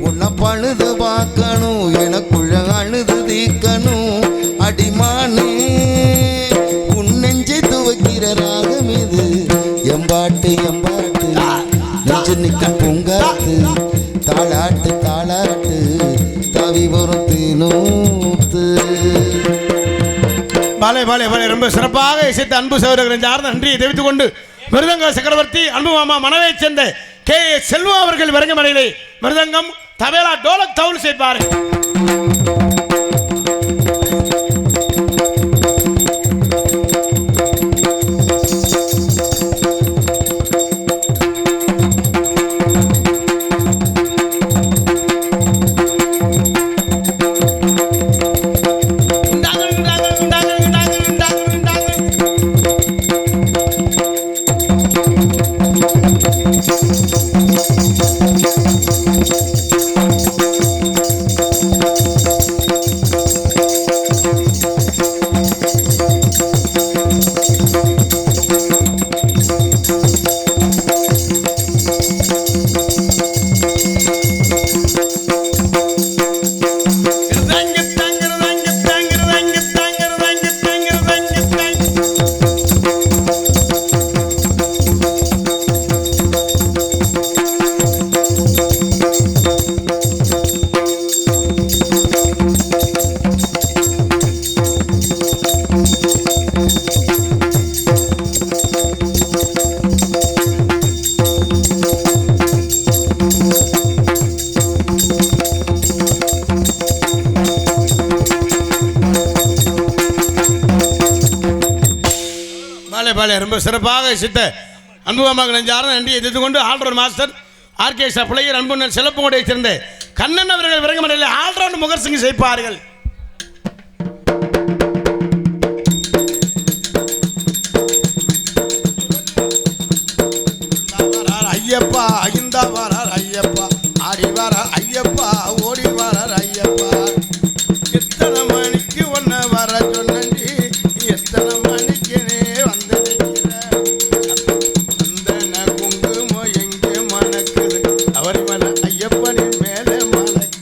உன்னை பழுது பார்க்கணும் எனக்குள்ள அழுது தீக்கணும் அடிமானே உன் நெஞ்சை துவக்கிற ராகம் இது எம்பாட்டு எம்பாட்டு நெஞ்சு நிற்கும் பூங்காத்து தாளாட்டு தாளாட்டு தாவி வரும் தினூத்து பாலே பாலே பாலே ரொம்ப சிறப்பாக இசைத்த அன்பு சகோதரர்கள் சார்ந்த நன்றியை தெரிவித்துக் கொண்டு மிருதங்க சக்கரவர்த்தி அன்பு மாமா மனவை சேர்ந்த கே செல்வா அவர்கள் வரங்கமடையிலே மிருதங்கம் தபேலா டோலக் தவுல் சேர்ப்பார்கள். ரொம்ப சிறப்பாக சித்த அன்புமாமாக நெஞ்சார்ந்த நன்றியை தெரிந்து கொண்டு ஆல்ரவுண்ட் மாஸ்டர் ஆர்கேஸ்ட்ரா பிள்ளையர் அன்புடன் சிலப்பங்குடியை சேர்ந்த கண்ணன் அவர்கள் விரங்கமடையில் ஆல்ரவுண்ட் முகர்சிங் செய்ப்பார்கள். ஐயப்பா ஐந்தா வரார் ஐயப்பா ஆடி வரார் ஐயப்பா ஓடி வரார் ஐயப்பா எத்தனை மணிக்கு ஒன்ன வர சொன்னி எத்தனை மணிக்கு வந்து அந்த குங்குமம் எங்கே மணக்குது அவர் மன ஐயப்பனின் மேலே மணக்கு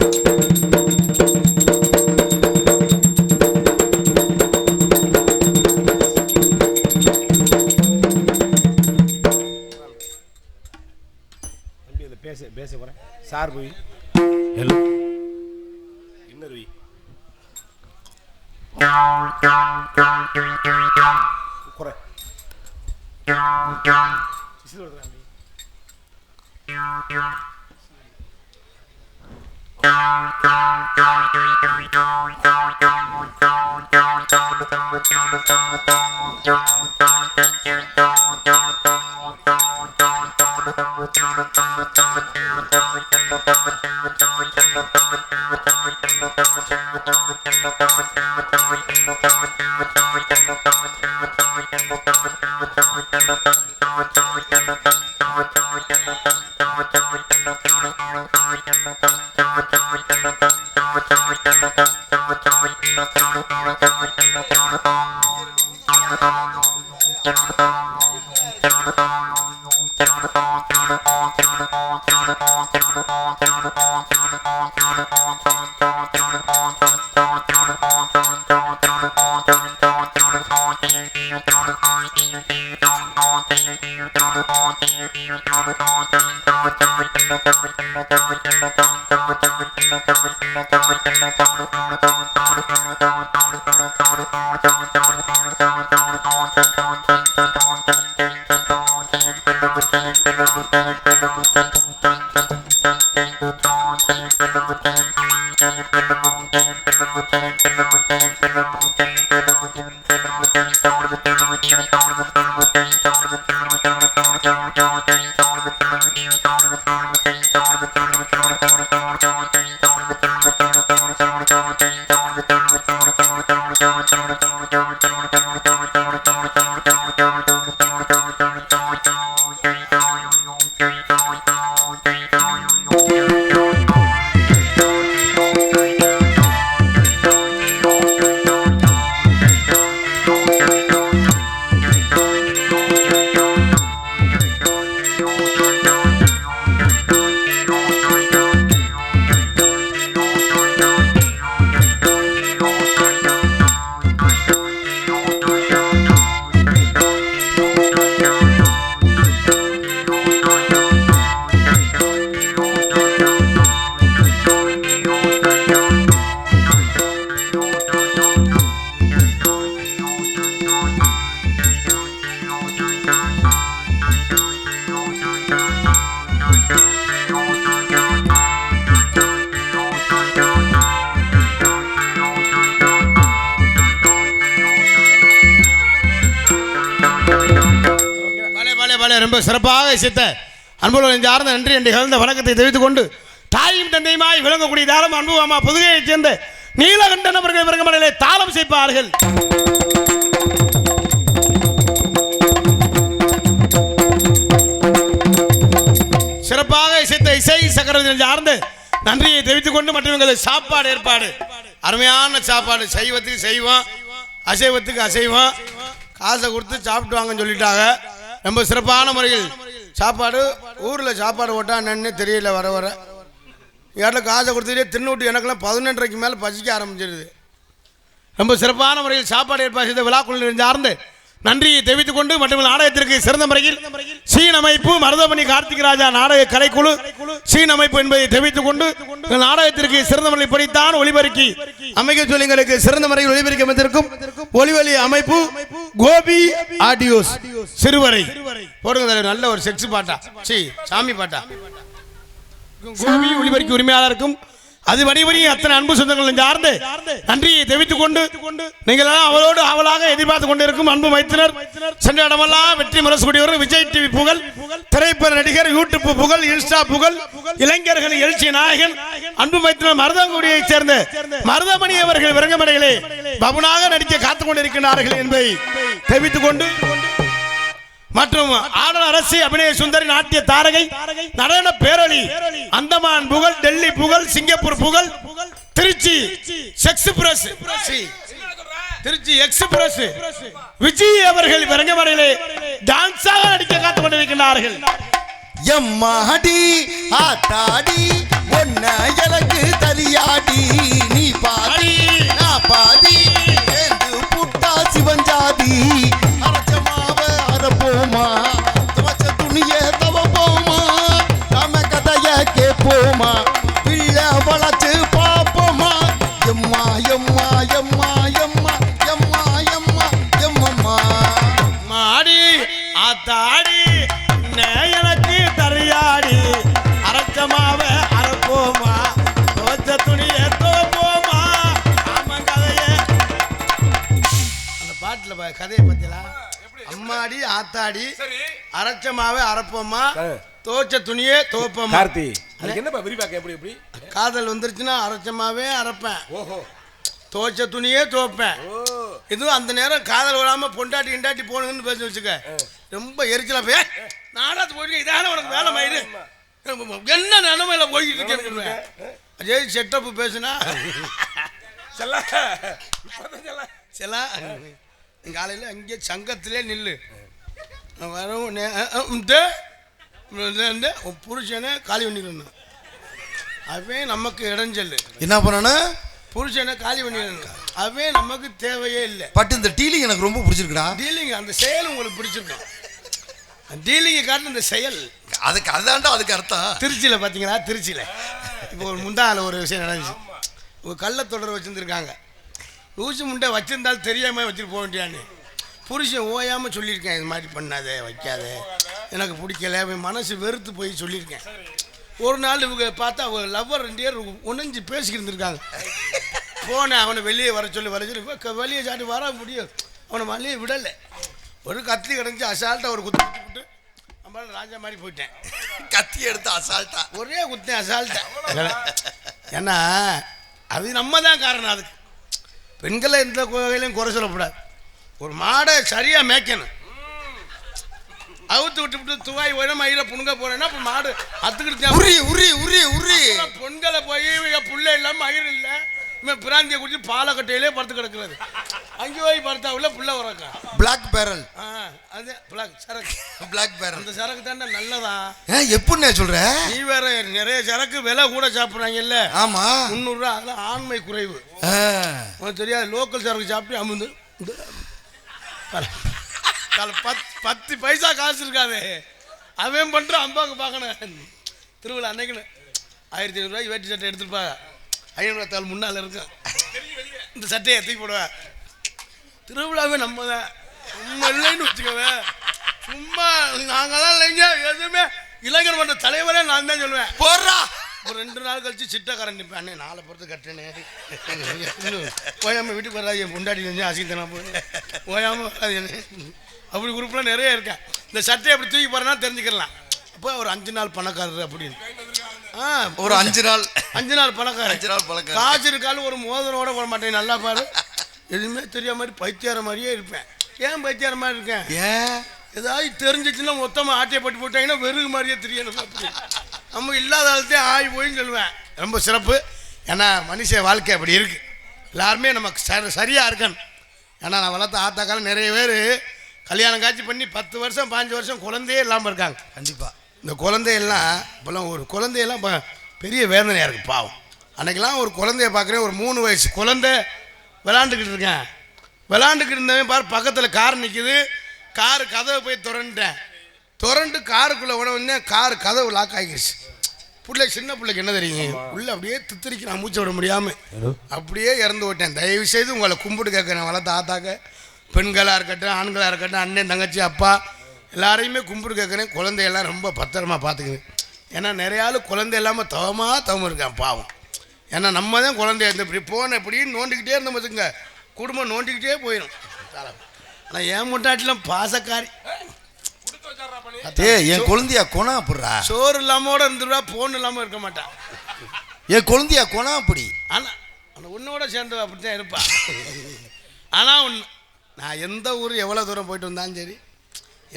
பேச போறேன் சார் போய் ஹலோ இன்னொரு குறை ரொம்ப சிறப்பாக இசைத்த அன்புடன் சார்ந்த நன்றி என்று கலந்த வணக்கத்தை தெரிவித்துக் கொண்டு தாயும் தந்தையுமாய் விளங்கக்கூடிய தாளம் அன்பு அம்மா புதுகையைச் சேர்ந்த நீலகண்டன் அவர்கள் விரங்கமடையிலே தாளம் செய்ப்பார்கள். சிறப்பாக இசைத்த இசை சக்கரவர்த்தி சார்ந்து நன்றியை தெரிவித்துக் கொண்டு மற்றும் எங்களுக்கு சாப்பாடு ஏற்பாடு அருமையான சாப்பாடு, சைவத்துக்கு செய்வோம், அசைவத்துக்கு அசைவம், காசை கொடுத்து சாப்பிட்டு வாங்கன்னு சொல்லிட்டாங்க. ரொம்ப சிறப்பான முறையில் சாப்பாடு. ஊரில் சாப்பாடு ஓட்டா என்னன்னு தெரியல. வர வர யாரில் காசை கொடுத்துட்டே தின்னுவிட்டு எனக்கெல்லாம் 11:30க்கு மேலே பசிக்க ஆரம்பிச்சிருது. ரொம்ப சிறப்பான முறையில் சாப்பாடு ஏற்பாடு செய்த விழாக்குழுவினர் சார்ந்து நன்றியை தெரிவித்துக் கொண்டு மற்றும் நாடகத்திற்கு சிறந்த முறையில் சீன் அமைப்பு மருதமணி கார்த்திக் ராஜா நாடக கலைக்குழு சீன் அமைப்பு என்பதை தெரிவித்துக் கொண்டு நாடகத்திற்கு சிறந்த முறையில் படித்தான் ஒளிபெருக்கி அமைக்க சொல்லிங்களுக்கு சிறந்த முறையில் ஒளிபெருக்கி அமைத்திருக்கும் ஒளிவலி அமைப்பு கோபி ஆடியோஸ் சிறுவரை போடுங்க. நல்ல ஒரு செக்ஸ் பாட்டா, சாமி பாட்டா. கோபி ஒளிபெருக்கி உரிமையாளருக்கும் அது வடிவடி அத்தனை அன்பு சொந்தங்களும் சார்ந்து நன்றியை தெரிவித்துக் கொண்டு நீங்கள் அவளோடு அவளாக எதிர்பார்த்து கொண்டிருக்கும் அன்பு மைத்தினர் சென்ற இடமெல்லாம் வெற்றி முரசுக்கூடியவர் விஜய் டிவி புகழ், திரைப்பட நடிகர், யூடியூப் புகழ், இன்ஸ்டா புகழ், இளைஞர்கள் எழுச்சி நாயகன் அன்பு மைத்தினர் மருதங்குடியைச் சேர்ந்த மருதமணி அவர்கள் விரங்கமடையிலே பவனாக நடிக்க காத்துக் கொண்டிருக்கிறார்கள் என்பதை தெரிவித்துக் கொண்டு மற்றும் ஆடல் அரசி அபிநய சுந்தரி நாட்டிய தாரகை நடன பேரொளி அந்தமான் புகழ், டெல்லி புகழ், சிங்கப்பூர் புகழ், திருச்சி எக்ஸ்பிரஸ் விஜய் அவர்கள் விரங்கமடையிலே டான்ஸாக நடிக்க காத்துக் கொண்டிருக்கிறார்கள். எம்மாடி ஆத்தாடி ஒன்ன எனக்கு தரியாடி நீ பாடி நான் பாடி புட்டா சிவஞ்சாதி அரச்சமாவ அரப்போமா துவச்ச துணிய தவப்போமா தம கதைய கேப்போமா பிள்ளை வளச்சு பாப்போமா எம்மா எம்மா எம்மா எம்மா எம்மா எம்மா எம்மம்மா மாடி ஆத்தாடி எனக்கு தரியாடி அரச்சமாவ அரப்போமா துவச்ச துணிய தோப்போமா ஆமாம் கதைய அந்த பாட்டுல கதையை பத்திலாம் அம்மாடி ஆத்தாடி அரச்சமாவே அரப்போமா தோச்ச துணியே தோப்போமா. கார்த்தி என்னப்பா விரிவாக்க எப்படி எப்படி காதல் வந்துருச்சுன்னா அரச்சமாவே அரப்பேன், தோச்ச துணியே தோப்பேன். இதுவும் அந்த நேரம் காதல் விடாம பொண்டாட்டி கிண்டாட்டி போனுங்கன்னு பேச வச்சுக்க ரொம்ப எரிச்சலா போய் நாடாத்து போயிட்டு இதான உனக்கு வேலை மயிறு என்ன நிலைமையில போய்கிட்டு இருக்கேன். அதே செட்டப்பு பேசுனா செல்ல இப்பதான் செல்ல சில காலையில் அங்கே சங்கத்திலே நில்லு வரவும் புருஷனை காலி பண்ணிக்கணும். அவன் நமக்கு இடைஞ்சல். என்ன பண்ணணும்? புருஷனை காலி பண்ணிக்கணும். அவன் நமக்கு தேவையே இல்லை. பட் இந்த டீலிங் எனக்கு ரொம்ப பிடிச்சிருக்குடா. டீலிங் அந்த செயல் உங்களுக்கு பிடிச்சிருக்கும். டீலிங்கை காட்டின இந்த செயல் அதுக்கு அதான்டா அதுக்கு அர்த்தம். திருச்சியில் பார்த்தீங்களா? திருச்சியில் இப்போ ஒரு முந்தால ஒரு விஷயம் நடந்துச்சு. ஒரு கள்ளத்தொடர் வச்சுருந்துருக்காங்க. லூசு முண்டை வச்சுருந்தாலும் தெரியாமல் வச்சுட்டு போக வேண்டியான்னு புருஷன் ஓயாமல் சொல்லியிருக்கேன். இது மாதிரி பண்ணாத வைக்காத எனக்கு பிடிக்கல. அவன் மனசு வெறுத்து போய் சொல்லியிருக்கேன். ஒரு நாள் இவங்க பார்த்தா அவங்க லவ்வர் 2 பேர் உணர்ந்து பேசிக்கிட்டு இருந்திருக்காங்க. போனேன் அவனை வெளியே வர சொல்லி வெளியே சாட்டி வர முடியும். அவனை வெளியே விடலை. ஒரு கத்தி கிடஞ்சி அசால்ட்டாக ஒரு குத்து விட்டு நம்மளால ராஜா மாதிரி போயிட்டேன். கத்தி எடுத்து அசால்ட்டா ஒரே குத்தேன் அசால்ட்டா. ஏன்னா அது நம்ம தான் காரணம். அதுக்கு பெண்களை எந்த வகையிலையும் குறை சொல்லக்கூடாது. ஒரு மாடை சரியாக மேய்க்கணும். அவுத்து விட்டு துவாய் உயரம் மயில புணுங்க போறேன்னா இப்போ மாடு அத்துக்கிட்டு உரி உரி உரி உரி பொண்களை போய் புள்ள இல்லாம மயிர் இல்லை இவன் பிராந்தியை குடிச்சு பாலக்கட்டையிலே படுத்து கிடக்குறது. அங்கே போய் படுத்தா உள்ள புள்ள உறக்கா பிளாக் பேரல். அது பிளாக் சரக்கு. பிளாக் பேரல் அந்த சரக்கு தாண்டா நல்லதா. எப்படின்னு சொல்ற? நீ வேற நிறைய சரக்கு விலை கூட சாப்பிட்றாங்கல்ல. ஆமா 300 ரூபா. அதெல்லாம் ஆண்மை குறைவு. உனக்கு தெரியாது. லோக்கல் சரக்கு சாப்பிட்டு அமுந்து 10 பைசா காசு இருக்காது. அவன் பண்ணுற அம்பாங்க பார்க்கணும். திருவிழா அன்னைக்குன்னு 1500 ரூபாய்க்கு வேட்டி சட்டை எடுத்துருப்பாங்க. 500 தாள் முன்னால் இருக்கும். இந்த சட்டையை தூக்கி போடுவேன். திருவிழாவே நம்ம தான். சும்மா இல்லைன்னு வச்சுக்கவேன். சும்மா நாங்களாம் இல்லைங்க. எதுவுமே இளைஞர் மன்ற தலைவரே நான் தான் சொல்லுவேன். போடுறா. ஒரு 2 நாள் கழிச்சு சிட்டக்காரன் நிற்பேன். அண்ணே 4 பொறுத்து கட்டுனே ஓயாமல் வீட்டுக்கு வராது. என் பொண்டாடி செஞ்சு அசிங்கத்தனா போய் ஓயாமல் வராது. அப்படி குரூப்லாம் நிறைய இருக்கேன். இந்த சட்டையை அப்படி தூக்கி போகிறேன்னா தெரிஞ்சுக்கலாம். அப்போ ஒரு 5 நாள் பணக்காரர் அப்படின்னு. ஒரு 5 நாள் 5 நாள் பணக்காரர். 5 நாள் பணக்காரர். காசு இருக்காலும் ஒரு மோதலோட போட மாட்டேன். நல்லா பாரு. எதுவுமே தெரியாத மாதிரி பைத்தியார மாதிரியே இருப்பேன். ஏன் பைத்தியார மாதிரி இருக்கேன்? ஏன் ஏதாவது தெரிஞ்சிச்சுன்னா மொத்தமாக ஆட்டையப்பட்டு போட்டாங்கன்னா வெறுகு மாதிரியே தெரியணும். அப்படி நம்ம இல்லாத ஆள்தே ஆகி போயின்னு சொல்லுவேன். ரொம்ப சிறப்பு. ஏன்னா மனுஷ வாழ்க்கை அப்படி இருக்குது. எல்லாருமே நமக்கு சரியாக இருக்கணும். ஏன்னா நான் வளர்த்த ஆத்தாக்காலம் நிறைய பேர் கல்யாணம் காட்சி பண்ணி 10 வருஷம் 15 வருஷம் குழந்தையே இல்லாமல் இருக்காங்க. கண்டிப்பாக. இந்த குழந்தையெல்லாம் இப்போல்லாம் ஒரு குழந்தையெல்லாம் பெரிய வேதனையாக இருக்குது. பாவம். அன்றைக்கெல்லாம் ஒரு குழந்தைய பார்க்குறேன். ஒரு 3 வயசு குழந்தை விளாண்டுக்கிட்டு இருக்கேன். விளாண்டுக்கிட்டு இருந்தவன் பாரு பக்கத்தில் கார் நிற்கிது. காரு கதவை போய் திறண்டு காருக்குள்ளே உடனே கார் கதவு லாக் ஆகிடுச்சு. பிள்ளை சின்ன பிள்ளைக்கு என்ன தெரியுங்க உள்ள அப்படியே தித்திரிக்கு நான் மூச்சை விட முடியாமல் அப்படியே இறந்து விட்டேன். தயவு செய்து உங்களை கும்பிட்டு கேட்குறேன். வளர்த்த ஆத்தாக்க பெண்களாக இருக்கட்டும் ஆண்களாக இருக்கட்டும் அண்ணன் தங்கச்சி அப்பா எல்லாரையுமே கும்பிட்டு கேட்குறேன். குழந்தையெல்லாம் ரொம்ப பத்திரமா பார்த்துக்குவேன். ஏன்னா நிறைய ஆள் குழந்தை இல்லாமல் தவம் இருக்கான் பாவம். ஏன்னா நம்ம தான் குழந்தைய இருந்த இப்படி போன இப்படின்னு நோண்டிக்கிட்டே இருந்த பார்த்துங்க குடும்பம் நோண்டிக்கிட்டே போயிடும். ஆனால் ஏன் முட்டாட்டிலாம் பாசக்காரி. என் குழந்தையா கொணா அப்படிறா. சோறு இல்லாமோட இருந்துருவா. போன் இல்லாமல் இருக்க மாட்டான். என் குழந்தையா கொணா அப்படி. ஆனால் உன்னோட சேர்ந்தவ அப்படித்தான் இருப்பா. ஆனால் ஒன்று நான் எந்த ஊர் எவ்வளோ தூரம் போயிட்டு வந்தாலும் சரி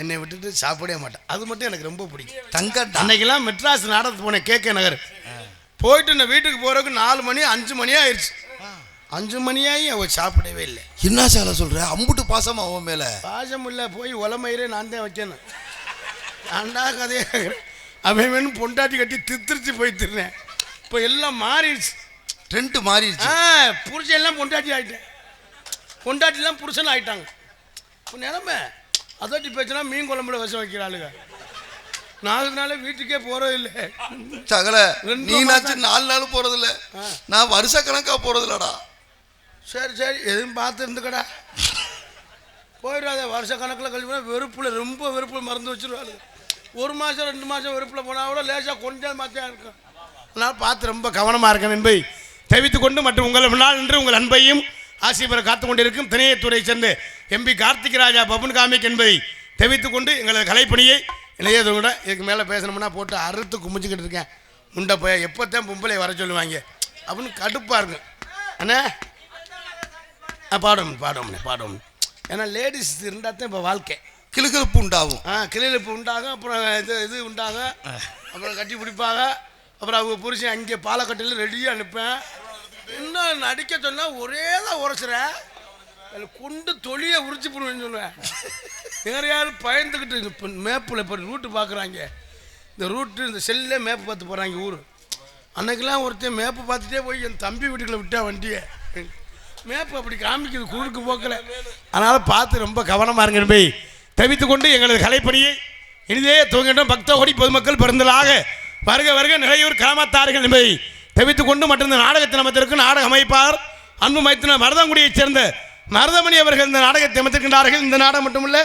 என்னை விட்டுட்டு சாப்பிடவே மாட்டேன். அது மட்டும் எனக்கு ரொம்ப பிடிக்கும். தங்கட்டா அன்னைக்கெல்லாம் மெட்ராஸ் நாடகத்துக்கு போனேன். கேகே நகர் போயிட்டு நான் வீட்டுக்கு போகிறதுக்கு 4 மணி 5 மணி ஆயிடுச்சு. 5 மணியாகி அவள் சாப்பிடவே இல்லை. என்ன சால சொல்ற? அம்புட்டு பாசமா அவன் மேலே? பாசம் இல்லை. போய் உலமயிரே நான் தான் வைக்கணும். ஆண்டா கதையாக அவன் வேணும் பொண்டாட்டி கட்டி தித்திரிச்சு போய் திடுறேன். இப்போ எல்லாம் மாறிடுச்சு. ட்ரெண்ட் மாறிடுச்சு. புருஷன் எல்லாம் பொண்டாட்டி ஆகிட்டேன். பொண்டாட்டிலாம் புருஷன் ஆகிட்டாங்க. இப்போ நிலமை அதட்டி பேச்சுனா மீன் குழம்புல விஷம் வைக்கிறாளுங்க. 4 நாள் வீட்டுக்கே போகிறது இல்லை. சகல நீனாச்சு 4 நாள் போகிறதில்ல. நான் வருஷ கணக்காக போகிறதில்லடா. சரி எதுவும் பார்த்து இருந்துக்கடா. போயிடாத. வருஷ கணக்கில் கழிவுனா வெறுப்பில் ரொம்ப வெறுப்பில் மறந்து வச்சுருவாரு. 1 மாதம் 2 மாதம் வெறுப்பில் போனால் கூட லேசாக கொஞ்சம் மாற்றியாக இருக்கும். அதனால் பார்த்து ரொம்ப கவனமாக இருக்கணும் என்பதை தெரிவித்துக் கொண்டு மற்றும் உங்கள் முன்னால் நின்று உங்கள் அன்பையும் ஆசிபரை காத்து கொண்டிருக்கும் திணையத்துறை சேர்ந்து எம்பி கார்த்திக் ராஜா பபுன் காமிக் என்பதை தெரிவித்துக் கொண்டு எங்களது கலைப்பணியை இளையதை விட இதுக்கு மேலே பேசணும்னா போட்டு அறுத்து குமிச்சுக்கிட்டு இருக்கேன். முண்டை போய் எப்போத்தான் பொம்பளை வர சொல்லுவாங்க அப்படின்னு கடுப்பாக இருக்கும். அண்ணா பாடும். ஏன்னா லேடிஸ் இருந்தால் தான் இப்போ வாழ்க்கை கிளுகிழப்பு உண்டாகும். கிளிப்பு உண்டாகும். அப்புறம் இது உண்டாகும். அப்புறம் கட்டி பிடிப்பாங்க. அப்புறம் அவங்க புருஷன் அங்கே பாலக்கட்டையில் ரெடியாக அனுப்பேன். இன்னும் நடிக்க சொன்னா ஒரே தான் உரைச்சுற அதில் கொண்டு தொழியை உரிச்சு போடுவேன்னு சொல்லுவேன். வேற யாரும் பயந்துக்கிட்டு இப்போ மேப்பில் இப்போ ரூட்டு பார்க்குறாங்க. இந்த ரூட்டு இந்த செல்லே மேப்பு பார்த்து போகிறாங்க ஊர். அன்னைக்கெல்லாம் ஒருத்தன் மேப்பு பார்த்துட்டே போய் என் தம்பி வீட்டுக்குள்ள விட்டா வண்டியை. மேப்பு அப்படி காமிக்குது குழுக்கு போக்கலை. அதனால் பார்த்து ரொம்ப கவனமாக இருங்க போய் தவித்து கொண்டு எங்களது கலைப்பணியை இனிதே துவங்கிட்டோம். பக்த கோடி பொதுமக்கள் பிறந்தலாக வருக வருக நிறையூர் கிராமத்தார்கள் என்பதை தவித்துக் கொண்டு மற்றும் இந்த நாடகத்தின் அமைத்திற்கு நாடக அமைப்பார் அன்பு மைத்தினர் மருதங்குடியைச் சேர்ந்த மருதமணி அவர்கள் இந்த நாடகத்தை அமைத்திருக்கின்றார்கள். இந்த நாடகம் மட்டுமல்ல,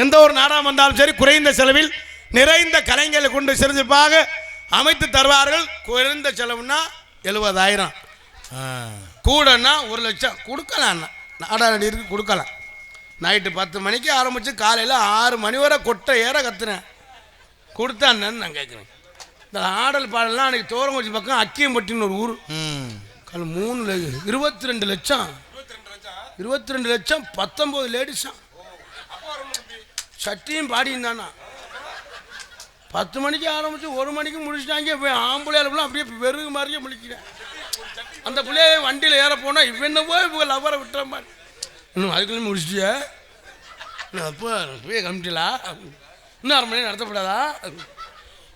எந்த ஒரு நாடகம் வந்தாலும் சரி குறைந்த செலவில் நிறைந்த கலைஞர்களை கொண்டு சிறப்பாக அமைத்து தருவார்கள். குறைந்த செலவுன்னா 70,000, கூடன்னா 1,00,000 கொடுக்கலாம். நாடாடிக்கு கொடுக்கலாம். நைட்டு 10 மணிக்கு ஆரம்பித்து காலையில் 6 மணி வரை கொட்டை ஏற கத்துனேன். கொடுத்தான்னு நான் கேட்குறேன். இந்த ஆடல் பாடலாம் அன்றைக்கி தோரங்குச்சி பக்கம் அக்கியம்பட்டின்னு ஒரு ஊர். 22 லட்சம் 19 லேடிஸாம். சட்டியும் பாடியும் தானா. 10 மணிக்கு ஆரம்பித்து 1 மணிக்கு முடிச்சிட்டாங்க. இப்போ ஆம்பளையால் அப்படியே வெறுகு மாதிரியே முடிக்கிறேன். அந்த பிள்ளைய வண்டியில் ஏற போனால் இவனவோ இவங்க லவரை விட்டுற மாதிரி. இன்னும் அதுக்குள்ளே முடிச்சிட்டியா? அப்போ போய் கமிட்டிலா இன்னும் 1/2 மணி நடத்தப்படாதா?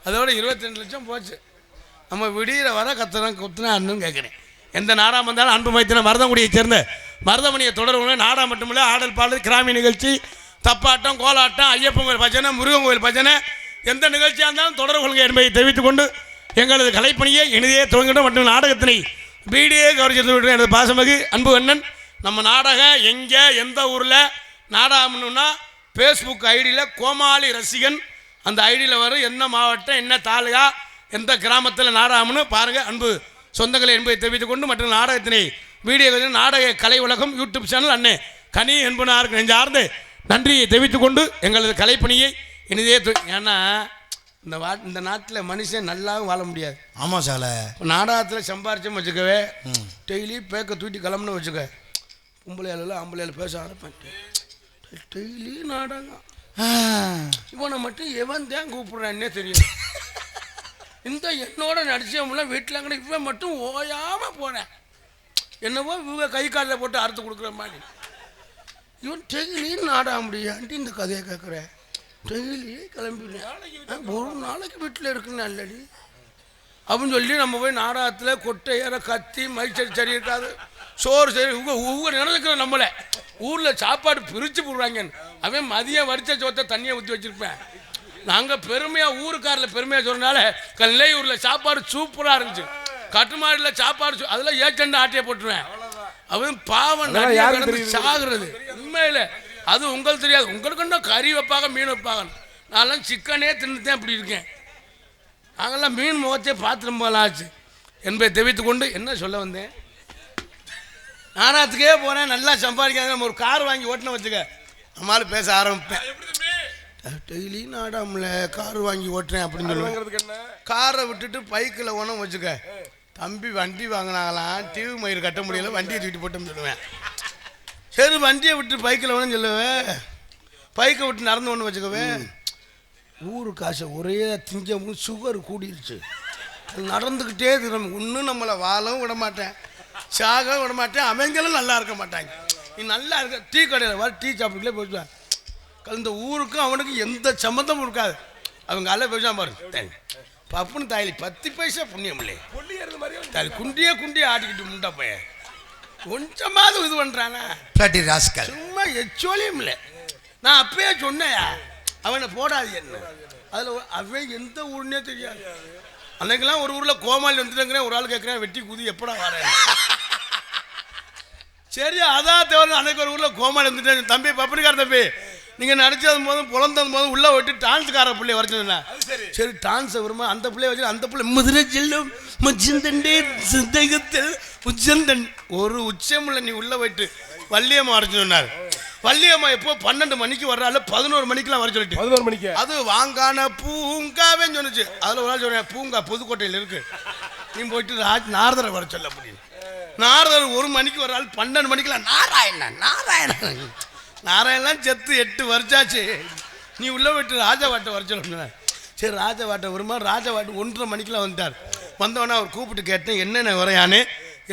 அதோட 22 லட்சம் போச்சு. நம்ம விடிகிற வர கொத்துனா அண்ணன் கேட்குறேன். எந்த நாடாக வந்தாலும் அன்பு மைத்தின மருதங்குடியைச் சேர்ந்த மருதமணியை தொடர்பு நாடா மட்டுமில்ல, ஆடல் பாடல் கிராமிய நிகழ்ச்சி, தப்பாட்டம், கோலாட்டம், ஐயப்பன் கோயில் பஜனை, முருகன் கோயில் பஜனை, எந்த நிகழ்ச்சியாக இருந்தாலும் தொடர்பு கொள்கை என்பதை தெரிவித்துக் கொண்டு எங்களது கலைப்பணியை இனிதே துவங்கிட்டோம். மற்றும் நாடகத்தினை வீடியோ கவனிச்சு எனது பாசமகு அன்பு அண்ணன். நம்ம நாடகம் எங்கே எந்த ஊரில் நாடகம்னா ஃபேஸ்புக் ஐடியில் கோமாளி ரசிகன் அந்த ஐடியில் வரும். என்ன மாவட்டம், என்ன தாலுகா, எந்த கிராமத்தில் நாடகம்னு பாருங்கள் அன்பு சொந்தங்களை என்பதை தெரிவித்துக் கொண்டு மற்றும் நாடகத்தினை வீடியோ நாடக கலை உலகம் யூடியூப் சேனல் அண்ணே கனி என்பனாருக்கு நெஞ்சார்ந்து நன்றியை தெரிவித்துக் கொண்டு எங்களது கலைப்பணியை இனிதே ஏன்னா இந்த நாட்டில் மனுஷன் நல்லாவும் வாழ முடியாது. ஆமாம் சார். நாடகத்தில் சம்பாரிச்சோம் வச்சுக்கவே டெய்லி பேக்க தூட்டி கிளம்புன்னு வச்சுக்க பொம்பளையால ஆம்பளையால் பேச ஆரம்பிப்பேன். டெய்லி நாடகம் இவனை மட்டும் எவன் தான் கூப்பிட்றான்னே தெரியும். இந்த என்னோட நடிச்சவங்களாம் வீட்டில் கூட இவன் மட்டும் ஓயாமல் போனேன். என்னவோ இவங்க கை காலில் போட்டு அறுத்து கொடுக்குற மாதிரி. இவன் டெய்லி நாடக முடியாண்டி இந்த கதையை கேட்குறேன். டெய்லி கிளம்பிடுறேன். ஒரு நாளைக்கு வீட்டில் இருக்குன்னு அல்லடி அப்படின்னு சொல்லி நம்ம போய் நாடகத்தில் கொட்டை ஏற கத்தி மைச்சரி சரி இருக்காது, சோறு சரி ஒவ்வொரு நினைக்கிற நம்மளை ஊரில் சாப்பாடு பிரித்து போடுறாங்கன்னு. அவன் மதியம் வரிச்ச சோத்தை தண்ணியை ஊற்றி வச்சுருப்பேன். நாங்கள் பெருமையாக ஊருக்காரில் பெருமையாக சொன்னனால நெல்லையூரில் சாப்பாடு சூப்பராக இருந்துச்சு. கட்டுமாடியில் சாப்பாடு அதில் ஏச்சண்டை ஆட்டியை போட்டுருவேன். அவன் பாவம் நிறைய சாகுறது உண்மையில். அது உங்களுக்கு தெரியாது. உங்களுக்கு கறி வைப்பாங்க, மீன் வைப்பாங்க. நான்லாம் சிக்கனே தின்னுதான் அப்படி இருக்கேன். நாங்கள்லாம் மீன் முகத்தையே பார்த்துட்டு போகலாம் ஆச்சு என்பதை தெரிவித்து கொண்டு என்ன சொல்ல வந்தேன். நாடகத்துக்கே போகிறேன், நல்லா சம்பாதிக்காங்க. நம்ம ஒரு கார் வாங்கி ஓட்டின வச்சுக்க நம்மளால பேச ஆரம்பிப்பேன். டெய்லி நாடாமல கார் வாங்கி ஓட்டுறேன் அப்படின்னு சொல்லுவேன். காரை விட்டுட்டு பைக்கில் ஒன்றும் வச்சுக்க தம்பி வண்டி வாங்கினாங்களாம், டிவி மயிர் கட்ட முடியல, வண்டியை தூக்கிட்டு போட்டோம்னு சொல்லுவேன். சரி வண்டியை விட்டு பைக்கில் ஒன்றும் சொல்லுவேன். பைக்கை விட்டு நடந்து ஒன்று வச்சுக்கவேன். ஊரு காசை ஒரே திங்கமும் சுகர் கூடிருச்சு. நடந்துக்கிட்டே திரும்ப இன்னும் நம்மளை வாழவும் விட மாட்டேன், சாக விட மாட்டேன். அவங்களும் நல்லா இருக்க மாட்டாங்க. நீ நல்லா இருக்க டீ கடையில் வர டீ சாப்பிட்டுக்கிட்டே போயிடுவேன். இந்த ஊருக்கும் அவனுக்கு எந்த சம்மந்தமும் இருக்காது. அவங்க அல்ல பேசாம பாருங்க பப்புன்னு தாயலி 10 பைசா புண்ணியம் இல்லை. குண்டியே ஆட்டிக்கிட்டு முண்டா பையன் கொஞ்சமாவது இது பண்ணுறானா சும்மா எச்சோலியும் இல்லை. நான் அப்பயே சொன்னேயா அவனை போடாது என்ன. அதில் அவன் எந்த ஊருன்னே தெரியாது. அன்னைக்கெல்லாம் ஒரு ஊரில் கோமாளி வந்துட்டுங்கிறேன். ஒரு ஆள் கேட்குறேன் வெட்டி குதி எப்படா வரேன். சரி அதான் தேவை. அன்னைக்கு ஒரு ஊரில் கோமாளி வந்துட்டேன். தம்பி பப்பனிக்கார தம்பி நீங்கள் நடிச்சதும் போதும் புலந்ததும் போதும் உள்ளே விட்டு டான்ஸுக்கார பிள்ளைய வரைச்சிருந்தேன். சரி டான்ஸை வருமா அந்த பிள்ளைய வச்சு அந்த பிள்ளை மதுரை செல்லும் மச்சிந்தண்டே சிந்தகத்தில் உச்சந்தன் ஒரு உச்சமில்லை. நீ உள்ளே போயிட்டு வள்ளியம்மா வரைச்சு சொன்னார். வள்ளியம்மா எப்போ 12 மணிக்கு வர்றாள், 11 மணிக்கெலாம் வர சொல்லிட்டு 11 மணிக்கு அது வாங்கான பூங்காவேன்னு சொன்னிச்சு. அதில் ஒரு நாள் சொல்கிறேன் பூங்கா புதுக்கோட்டையில் இருக்கு, நீ போயிட்டு நாரதரை வர சொல்ல அப்படின்னு. நாரதர் 1 மணிக்கு வர்றாள், 12 மணிக்கெலாம் நாராயணலாம் செத்து 8 வருஷாச்சு. நீ உள்ளே போயிட்டு ராஜாவாட்டை வர சொல்ல. சரி ராஜாவாட்டை வருமா. ராஜாவாட்டு 1:30 மணிக்கெலாம் வந்துட்டார். வந்தவொடனே அவர் கூப்பிட்டு கேட்டேன் என்னென்ன வரையானே.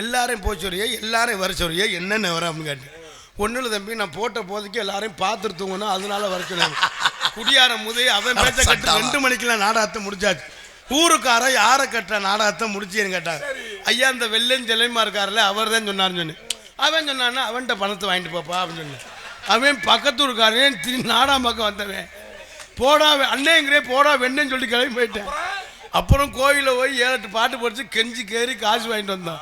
எல்லாரையும் போய் சொல்றியே, எல்லாரையும் வர சொல்றியே, என்னென்ன வர அப்படின்னு கேட்டேன். ஒன்றும் இல்லை தம்பி, நான் போட்ட போதைக்கு எல்லாரையும் பார்த்துட்டு தூங்கணும், அதனால வர சொன்னேன். குடியார முதே அவன் பேச்ச கட்டு 2 மணிக்கெல்லாம் நாடகத்தை முடிச்சாச்சு. ஊருக்கார யாரை கட்டுற நாடகத்தை முடிச்சேன்னு கேட்டாங்க. ஐயா இந்த வெள்ளஞ்செலைமா இருக்காருல்ல, அவர் தான் சொன்னார்னு சொன்னேன். அவன் சொன்னான்னா அவன்கிட்ட பணத்தை வாங்கிட்டு போப்பா அப்படின்னு சொன்னேன். அவன் பக்கத்தூருக்காரன் திரும்பி நாடாம் பக்கம் வந்தவன், போடா அண்ணேங்கிறே போடா வெண்ணன்னு சொல்லி கிளம்பி போயிட்டேன். அப்புறம் கோயிலில் போய் 7-8 பாட்டு படிச்சு கெஞ்சி கேறி காசு வாங்கிட்டு வந்தோம்.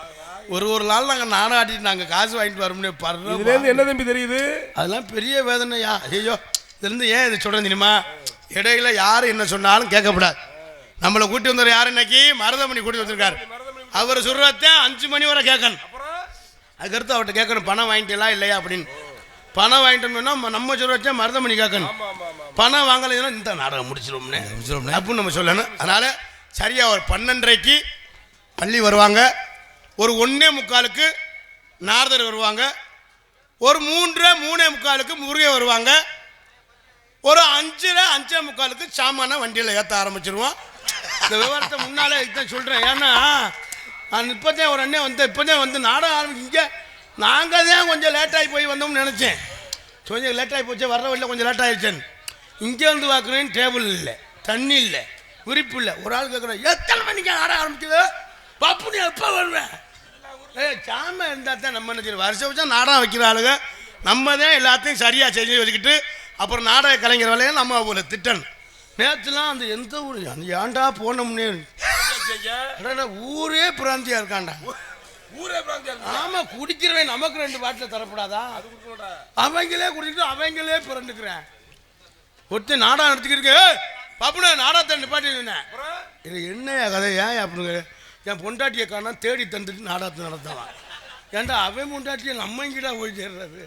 ஒரு நாள் நாங்கள் நாடகம் ஆடிட்டு நாங்கள் காசு வாங்கிட்டு வரோம்னே படுறோம். என்ன தம்பி தெரியுது? அதெல்லாம் பெரிய வேதனையா. ஐயோ இதுலேருந்து ஏன் இதை சொல்கிறேன் தெரியுமா? இடையில யார் என்ன சொன்னாலும் கேட்கக்கூடாது. நம்மளை கூட்டி வந்தவர் யார்? இன்னைக்கு மருதமணி கூட்டி வந்திருக்காரு. அவர் சொல்றதான் 5 மணி வரை கேட்கணும். அதுக்கடுத்து அவர்கிட்ட கேட்கணும், பணம் வாங்கிட்டலாம் இல்லையா அப்படின்னு. பணம் வாங்கிட்டோம்னா நம்ம சொல்றச்சா மருதமணி கேட்கணும். பணம் வாங்கலைன்னா இந்த நாடகம் முடிச்சிடும்னே அப்படின்னு நம்ம சொல்லணும். அதனால சரியா ஒரு 12:30க்கு பள்ளி வருவாங்க, ஒரு 1:45க்கு நாரதர் வருவாங்க, ஒரு 3:45க்கு முருகன் வருவாங்க, ஒரு 5:45க்கு சாமான வண்டியில் ஏற்ற ஆரம்பிச்சிருவோம். இந்த விவரத்தை முன்னாலே இதுதான் சொல்கிறேன். ஏன்னா நான் இப்போதான் ஒரு அண்ணன் இப்போதான் நாடகம் ஆரம்பிச்சு. நாங்கள் தான் கொஞ்சம் லேட்டாகி போய் வந்தோம்னு நினச்சேன். கொஞ்சம் லேட்டாகி போச்சு, வர்ற வழியில் கொஞ்சம் லேட் ஆகிடுச்சேன்னு. இங்கே வந்து பார்க்குறேன், டேபிள் இல்லை, தண்ணி இல்லை, விரிப்பு இல்லை. ஒரு ஆள் கேட்குறேன், எத்தனை மணிக்கு நாடகம் ஆரம்பிக்குது பப்பு, நீ எப்போ வருவேன்? சாம இருந்தால் தான் நம்ம என்ன செய்யணும், வருஷம் வருஷம் நாடகம் வைக்கிற ஆளுங்க நம்ம தான் எல்லாத்தையும் சரியாக செஞ்சு வச்சுக்கிட்டு அப்புறம் நாடக கலைஞர் வேலையை நம்ம ஒரு திட்டணும். நேற்றுலாம் அந்த எந்த ஊர் அந்த ஏன்டா போனோம்னே ஊரே பிராந்தியாக இருக்காண்டா. ஆமாம், குடிக்கிறவன் நமக்கு 2 பாட்டில் தரப்படாதா? அவங்களே குடிக்கிட்டு அவங்களே பிறண்டுக்கிறேன். ஒருத்தர் நாடகம் நடத்திக்கிட்டு பாப்புனா நாடகத்தை நிப்பாட்டினேன். இது என்ன கதை ஏன் அப்படின்னு என் பொண்டாட்டியை காணா தேடி தந்துட்டு நாடகத்தை நடத்தலாம். ஏன்டா அவன் பொண்டாட்டியை நம்ம இங்கிட்ட போய் சேர்றது.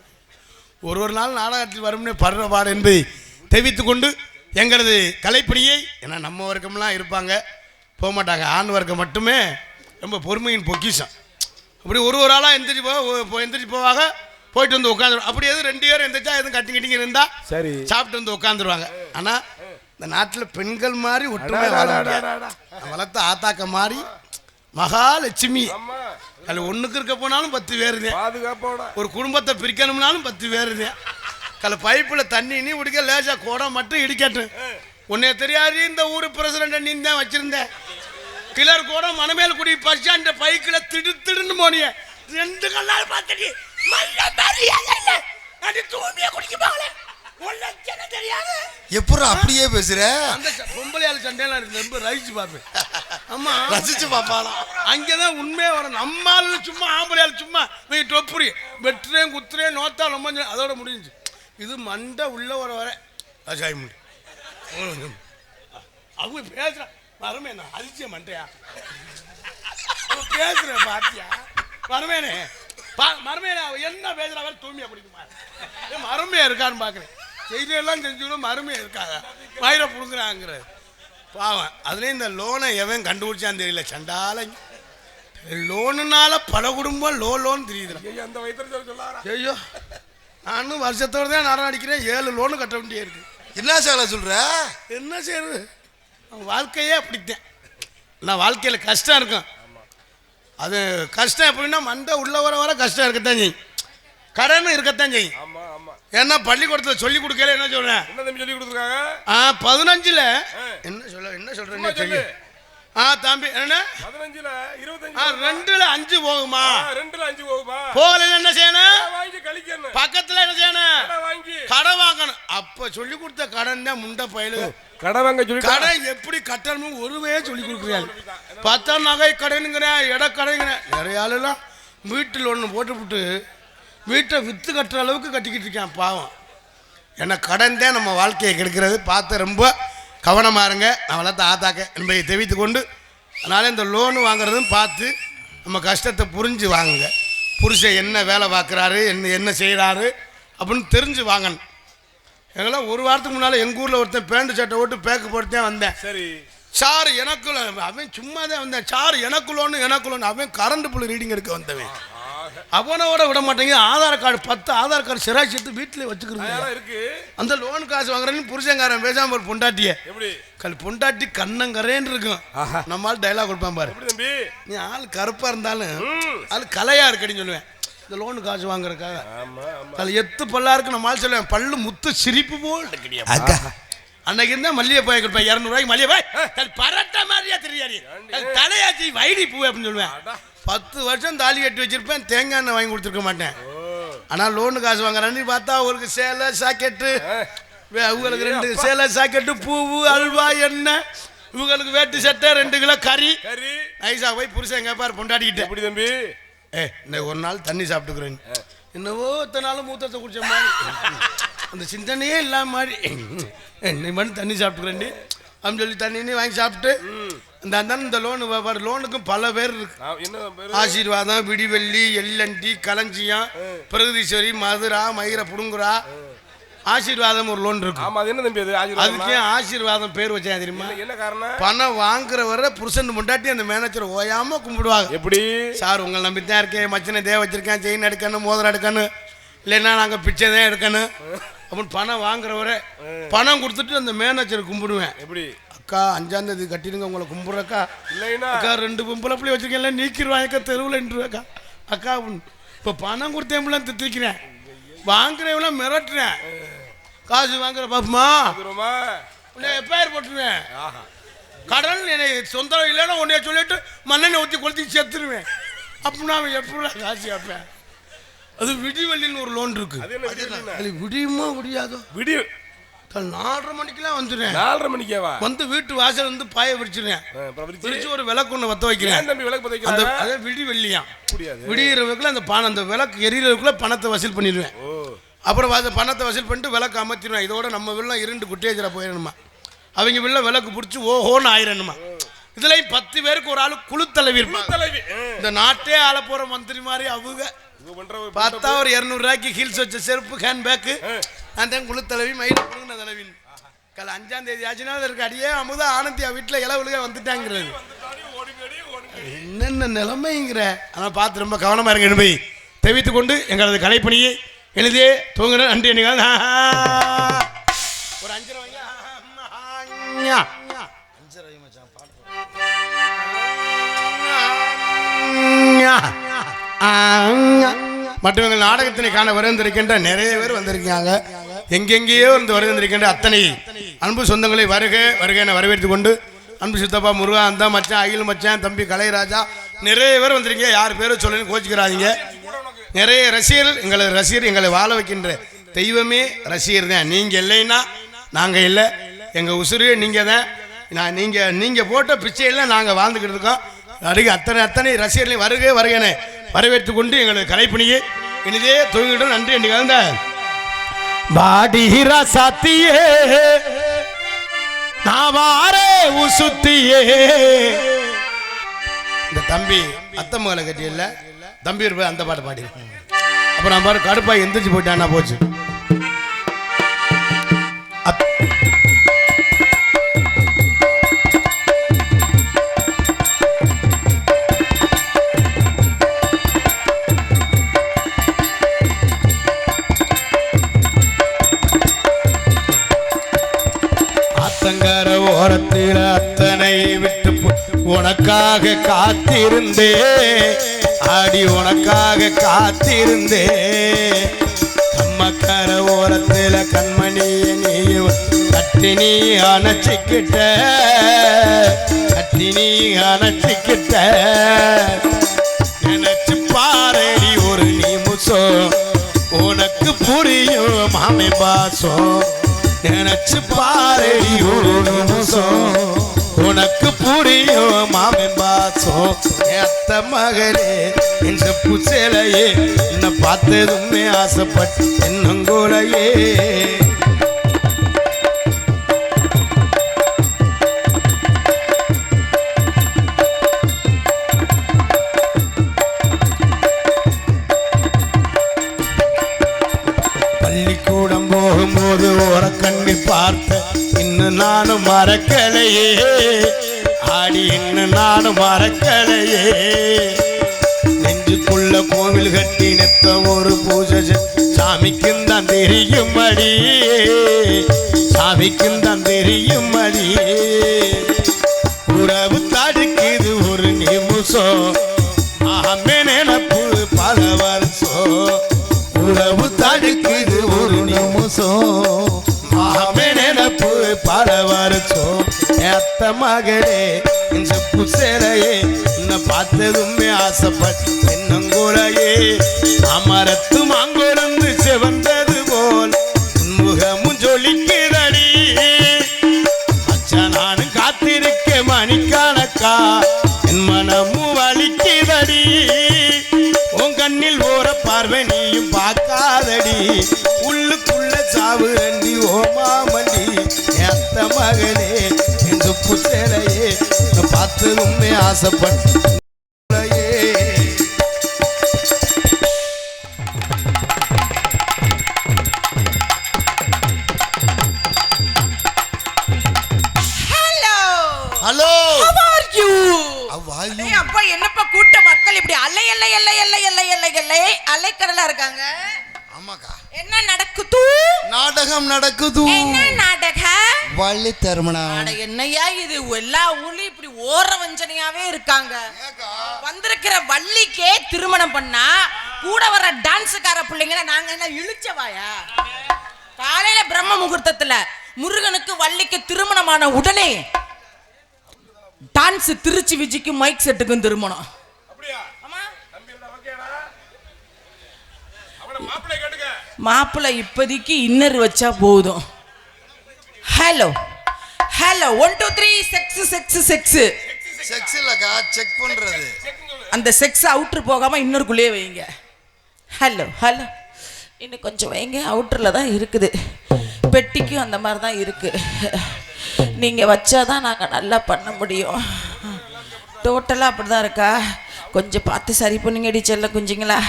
ஒரு நாள் நாடகத்தில் வரும்னே படுற பாடு என்பதை தெரிவித்து கொண்டு எங்களது கலைப்பணியை, ஏன்னா நம்ம வர்க்கம்லாம் இருப்பாங்க போக மாட்டாங்க, ஆண் வர்க்கம் மட்டுமே ரொம்ப பொறுமையின் பொக்கிஷம். அப்படி ஒரு ஆளாக எந்திரிச்சு போவாங்க, போயிட்டு வந்து உட்காந்துருவாங்க. அப்படி எதுவும் 2 பேரும் எந்திரிச்சா எதுவும் கட்டிக்கிட்டிங்க இருந்தால் சரி சாப்பிட்டு வந்து உட்காந்துருவாங்க. ஆனால் இந்த நாட்டில் பெண்கள் மாதிரி ஒற்றுமை வளர்த்த ஆத்தாக்க மாதிரி மகாலட்சுமி. அதில் ஒன்றுக்கு இருக்க போனாலும் 10 பேருதேன். ஒரு குடும்பத்தை பிரிக்கணும்னாலும் 10 பேருதேன். அதில் பைப்பில் தண்ணி நீ குடிக்க லேசாக குடம் மட்டும் இடிக்கட்டும். உன்னை தெரியாது இந்த ஊர் பிரசிடண்ட்டை நீ தான் வச்சிருந்தேன். கிளர் கூட மனமேல் குடி பறிச்சா அந்த பைக்கில் திடுன்னு போனிய 2 கண்ணால் பார்த்துட்டு எப்போ அப்படியே பேசுற? அந்த பொம்பளையாள் சண்டையெல்லாம் ரொம்ப ரசிச்சு பார்ப்பேன். ஆமா ரசிச்சு பாப்பாலாம். அங்கேதான் உண்மையே வரும். நம்மளால சும்மா ஆம்பளையாள் சும்மா டொப்புரி வெட்டுறேன் குத்துறேன் நோத்தா ரொம்ப அதோட முடிஞ்சு. இது மண்டை உள்ள வர அவங்க பேசுற வரமே நான் அதிர்ச்சிய மண்டையா பேசுற பாத்தியா மருமேனே மருமையா என்ன பேசுற வர தூய்மையா பிடிக்குமா? மருமையா இருக்கான்னு பாக்குறேன். செய்தியெல்லாம் செஞ்சுக்கணும், மருமையா இருக்காங்க மயிரை புடுங்குறாங்கிற பாவம். அதுலேயும் இந்த லோனை எவன் கண்டுபிடிச்சான்னு தெரியல. சண்டால லோனுனால பல குடும்பம் லோன் தெரியுது. ஐயோ நானும் வருஷத்தோட தான் நரம் அடிக்கிறேன். 7 லோனு கட்ட வேண்டியே இருக்கு. என்ன சால சொல்ற? என்ன செய்யறது, வாழ்க்கையே அப்படித்தான். நான் வாழ்க்கையில் கஷ்டம் இருக்கும். அது கஷ்டம் எப்படின்னா மண்டை உள்ள வர கஷ்டம் இருக்கத்தான் செய்யும், கடன் இருக்கத்தான் செய்யும். ஏன்னா பள்ளிக்கூடத்தில் சொல்லி கொடுக்கல. என்ன சொல்றேன், சொல்லி கொடுத்துருக்காங்க 15ல் என்ன சொல்றேன்னு சொல்லி தம்பி என்ன 15ல் 25 2ல் 5 போகுமா? 2ல் 5 போகுமா? போகல என்ன செய்யணும், வாங்கி கழிக்கணும். பக்கத்துல என்ன செய்யணும், வாங்கி கடன் வாங்கணும். அப்ப சொல்லி கொடுத்த கடன் தான் முண்டை பயிலு. கடன் வாங்க சொல்லி கடன் எப்படி கட்டணும் ஒருவே சொல்லி கொடுக்குறாங்க. 10 நகை கடனுங்கிறேன், இட கடனுங்கிறேன். நிறைய ஆளுலாம் வீட்டில் ஒன்று போட்டுவிட்டு வீட்டை விற்று கட்டுற அளவுக்கு கட்டிக்கிட்டு இருக்கேன் பாவம். ஏன்னா கடன் தான் நம்ம வாழ்க்கையை கெடுக்கிறது. பார்த்து ரொம்ப கவனமாக இருங்க. நான் வளர்த்த ஆத்தாக்க என்பதை தெரிவித்து கொண்டு, அதனால் இந்த லோனு வாங்குறதும் பார்த்து நம்ம கஷ்டத்தை புரிஞ்சு வாங்குங்க. புருஷன் என்ன வேலை பார்க்குறாரு, என்ன செய்கிறாரு அப்படின்னு தெரிஞ்சு வாங்கணும். எங்களாம் ஒரு வாரத்துக்கு முன்னால் எங்கள் ஊரில் ஒருத்தன் பேண்ட் சட்டை ஓட்டு பேக்கு போட்டுதான் வந்தேன். சரி சார் எனக்கு அவன் சும்மா தான் வந்தேன். சார் எனக்கு லோனு அவன் கரண்ட் புல் ரீடிங் எடுக்க வந்தவன். அவனோட விட மாட்டேங்க. ஆதார் கார்டு 10 ஆதார் கார்டு சிராய்ச்சி எடுத்து வீட்டிலே வச்சுக்கிறீங்க. இருக்கு அந்த லோன் காசு வாங்குறேன்னு புருஷங்காரன் பேசாம ஒரு பொண்டாட்டிய எப்படி பொண்டாட்டி கண்ணங்கரேன்னு இருக்கும். நம்மால் டைலாக் கொடுப்பான் பாரு. தம்பி நீ ஆள் கருப்பா இருந்தாலும் ஆள் கலையா இருக்குன்னு சொல்லுவேன். இந்த லோனு காசு வாங்குறதுக்காக அதில் எத்து பல்லா இருக்கு நம்மால் சொல்லுவேன். பல்லு முத்து சிரிப்பு போல் கிடையாது. அன்னைக்கு இருந்தா மல்லிகை போய் கொடுப்பேன் 200 ரூபாய்க்கு மல்லிகை போய் பரட்ட மாதிரியா தெரியாது தலையாச்சி வைடி பூ அப்படின்னு சொல்லுவேன். 10 வருஷம் தாலி கட்டி வச்சிருப்பேன். தேங்காய் எண்ணெய் வாங்கி கொடுத்துருக்க மாட்டேன். ஆனால் லோனு காசு வாங்குறான்னு பார்த்தா ஒரு சேலை சாக்கெட்டு, இவங்களுக்கு 2 சேலை சாக்கெட்டு, பூவு, அல்வா, எண்ணெய், இவங்களுக்கு வேட்டு சட்டை, 2 கிலோ கறி. நைஸா போய் புருஷன் கேட்பாரு பொண்டாட்டிக்கிட்டு. எப்படி தம்பி இன்னைக்கு ஒரு நாள் தண்ணி சாப்பிட்டுக்கிறேன். என்னவோ இத்தனை நாளும் மூத்தத்தை குடிச்ச மாதிரி அந்த சிந்தனையே இல்லாம மாதிரி இன்னைக்கு மட்டும் தண்ணி சாப்பிட்டுக்கிறேன் அப்படின்னு சொல்லி தண்ணி வாங்கி சாப்பிட்டு இந்த லோனுக்கும் பல பேர் இருக்கு. ஆசீர்வாதம், விடிவெள்ளி, எல்லண்டி, களஞ்சியம், பிரகதீஸ்வரி, மதுரா, மயிர புடுங்குரா, ஆசீர்வாதம் ஒரு லோன் இருக்கு. அதுக்கே ஆசீர்வாதம் பேர் வச்சேன் தெரியுமா? என்ன காரணம்? பணம் வாங்குறவரை புருஷன் முண்டாட்டி அந்த மேனேஜர் ஓயாம கும்பிடுவாங்க. எப்படி சார் உங்களை நம்பித்தான் இருக்கேன், மச்சனை தேவை வச்சிருக்கேன், செயின் எடுக்கணும், மோதிரம் எடுக்கணும், இல்லைன்னா நாங்க பிச்சை தான் எடுக்கணும் அப்படின்னு பணம் வாங்குறவரை பணம் கொடுத்துட்டு அந்த மேனேஜர் கும்பிடுவேன். எப்படி அக்கா 5ஆம் தேதி கட்டிடுங்க உங்களை கும்பிடுறக்கா. இல்லைன்னா அக்கா 2 பொம்பளை பிள்ளை வச்சிருக்கேன் நீக்கிடுவாங்க தெருவில் அக்கா. அக்கா இப்போ பணம் கொடுத்தேன் திட்டிக்கிறேன், வாங்குறவெல்லாம் மிரட்டுறேன். காசு வாங்குற பாப்புமா எப்பேர் போட்டுருவேன். கடன் எனக்கு சொந்தம் இல்லைன்னா உன்னைய சொல்லிட்டு மண்ணெண்ணெய் ஊற்றி கொளுத்தி செத்துருவேன். அப்படின்னா அவன் எப்படி காசு கேட்பேன். அது விடிவெள்ளின்னு ஒரு லோன் இருக்கு. அது விடியுமா விடியாதோ? விடிய 4:30 மணிக்கெல்லாம் வந்துடுறேன். 4:30 மணிக்கேவா வந்து வீட்டு வாசல் வந்து பாய விரிச்சிடுறேன். விரிச்சு ஒரு விளக்கு ஒன்று வத்த வைக்கிறேன். அதே விடிவெள்ளியா விடியறதுக்குள்ள அந்த பணம் அந்த விளக்கு எரியறதுக்குள்ள பணத்தை வசூல் பண்ணிடுவேன். அப்புறம் பணத்தை வசூல் பண்ணிட்டு விளக்கு அமைச்சிடுவேன். இதோட நம்ம வீட்டில் 2 குட்டேஜரை போயிடணுமா, அவங்க வீட்டில் விளக்கு பிடிச்சி ஓஹோன்னு ஆயிரணுமா. இதுலயும் 10 பேருக்கு ஒரு ஆளு குழு தலைவி இருப்பாங்க. இந்த நாட்டே ஆள போற மந்திரி மாதிரி அவங்க பார்த்தா ஒரு 200 ரூபாய்க்கு ஹீல்ஸ் வச்ச செருப்பு, ஹேண்ட் பேக்கு, அந்த குழு தலைவி, மயில குழுங்கின தலைவின். 5ஆம் தேதி ஆச்சுன்னா இருக்கு அடியே அமுதா ஆனந்தியா வீட்டில் இளவுலுக வந்துட்டாங்கிறது. என்னென்ன நிலைமைங்கிற. ஆனால் பார்த்து ரொம்ப கவனமா இருங்க. போய் தெரிவித்துக் கொண்டு எங்களது கலைப்பணியை எழுதியே தூங்குற நன்றி. நீங்கள் ஒரு 5 ரூபாய் மற்றும் எங்கள் நாடகத்தினை காண வருகின்ற நிறைய பேர் வந்திருக்காங்க. எங்கெங்கேயோ வந்து வருகின்ற அத்தனை அன்பு சொந்தங்களை வருக வருக என வரவேற்றுக் கொண்டு அன்பு சித்தப்பா, முருகா, அந்த மச்சான், அகில் மச்சான், தம்பி கலைராஜா, நிறைய பேர் வந்திருக்கீங்க. யார் பேரும் சொல்லு கோச்சிக்கிறாதீங்க. நிறைய ரசிகர்கள், எங்களது ரசிகர், எங்களை வாழ வைக்கின்ற தெய்வமே ரசிகர் தான். நீங்கள் இல்லைன்னா நாங்கள் இல்லை. எங்கள் உசுரே நீங்கள் தான். நீங்கள் போட்ட பிச்சையெல்லாம் நாங்கள் வாழ்ந்துக்கிட்டு இருக்கோம். அதுக்கு அத்தனை ரசிகர்களையும் வருக வருகன வரவேற்றுக் கொண்டு எங்களது கலைப்பணியை இனிதே தொகுதியிடம் நன்றி என்று கலந்த பாடிரா சாத்தியே நாவாரே உசுத்தியே. இந்த தம்பி அத்தம்மகளை கட்டியில்ல தம்பி இருப்ப அந்த பாட்டு பாடி. அப்புறம் நான் பாரு கடுப்பாய் எந்திரிச்சு போயிட்டான்னா போச்சு. ஓரத்தில் அத்தனை விட்டு உனக்காக காத்திருந்தே ஆடி உனக்காக காத்திருந்தே. அம்மக்கர ஓரத்தில் கண்மணிய நீ கட்டி நீ அணைச்சிக்கிட்ட நினைச்சு பாரடி ஒரு நிமிஷம் உனக்கு புரியும் மாமே பாசம். நினைச்சு பாரடி ஒரு நிமிஷம் உனக்கு புரியும் மாமன் பாசம். அத்த மகளே இந்த புசலையே என்ன பார்த்ததுமே ஆசைப்பட்டு என்னங்கூரையே. பள்ளிக்கூடம் போகும்போது ஒரு கண்ணி பார்த்த இன்னும் நானும் மறக்கலையே ஆடி இன்னும் நானும் மறக்கலையே. நெஞ்சுக்குள்ள ஊருக்குள்ள கோவில் கட்டி நெத்த ஒரு பூஜை சாமிக்கும் தான் தெரியும் அடி, சாமிக்கும் தான் தெரியும் அடி. உறவு தடுக்குது ஒரு நிமிஷம், மாமே நினப்பு பல வருஷம். உறவு தடுக்குது ஒரு நிமிஷம், மாமே நினப்பு பல வருஷம். ஏத்த மகளே செப்பு சேரையே உன்னை பார்த்ததுமே ஆசைப்பட்டு என்னங்குறையே அமரத்து மாங்கொழுந்து செவந்தது போல் உன்முகமும் ஜொலிக்குதடி. மச்சான் நானும் காத்திருக்க மணிக்கணக்கா என் மனமும் வலிக்குதடி. உன் கண்ணில் ஓர பார்வை நீயும் பார்க்காதடி, உள்ளுக்குள்ள சாவு அண்டி ஓமாமண்டி. ஏத்த மகளே என் சொப்பு சேலையே பார்த்ததுமே ஆசைப்பட்டு ஹலோ அப்பா என்னப்பா கூட்ட மக்கள் இப்படி அலை அலை அலை அலை அலை அலை அலை அலைக்கடலா இருக்காங்க. ஆமாக்கா என்ன நடக்குது? நாடகம் நடக்குது. என்ன நாடகம்? வள்ளி திருமணம். என்னையா இது எல்லா ஊர்லயும் இப்படி ஓர வஞ்சனையாவே இருக்காங்க. வந்திருக்கிற வள்ளிக்கே திருமணம் பண்ணா கூட வர டான்ஸுக்கார பிள்ளைங்கள நாங்க என்ன இழுச்சவாயா? காலையில பிரம்ம முகூர்த்தத்துல முருகனுக்கு வள்ளிக்கு திருமணமான உடனே டான்ஸ் திருச்சி விஜய்க்கு மைக் செட்டுக்கும் திருமணம். மாப்பிள்ளை இப்போதைக்கு இன்னர் வச்சா போதும். Hello hello 1 2 3 sex sex sex sex இல்லக்கா, செக் பண்றது. அந்த செக்ஸ் அவுட்டர் போகாம இன்னொருக்குள்ளே வைங்க. ஹலோ ஹலோ இன்னும் கொஞ்சம் வைங்க. அவுட்டரில் தான் இருக்குது, பெட்டிக்கும் அந்த மாதிரி தான் இருக்குது. நீங்கள் வச்சாதான் நாங்கள் நல்லா பண்ண முடியும். டோட்டலாக அப்படி தான் இருக்கா? கொஞ்சம் பார்த்து சரி பண்ணுங்கடி செல்ல குஞ்சிங்களா.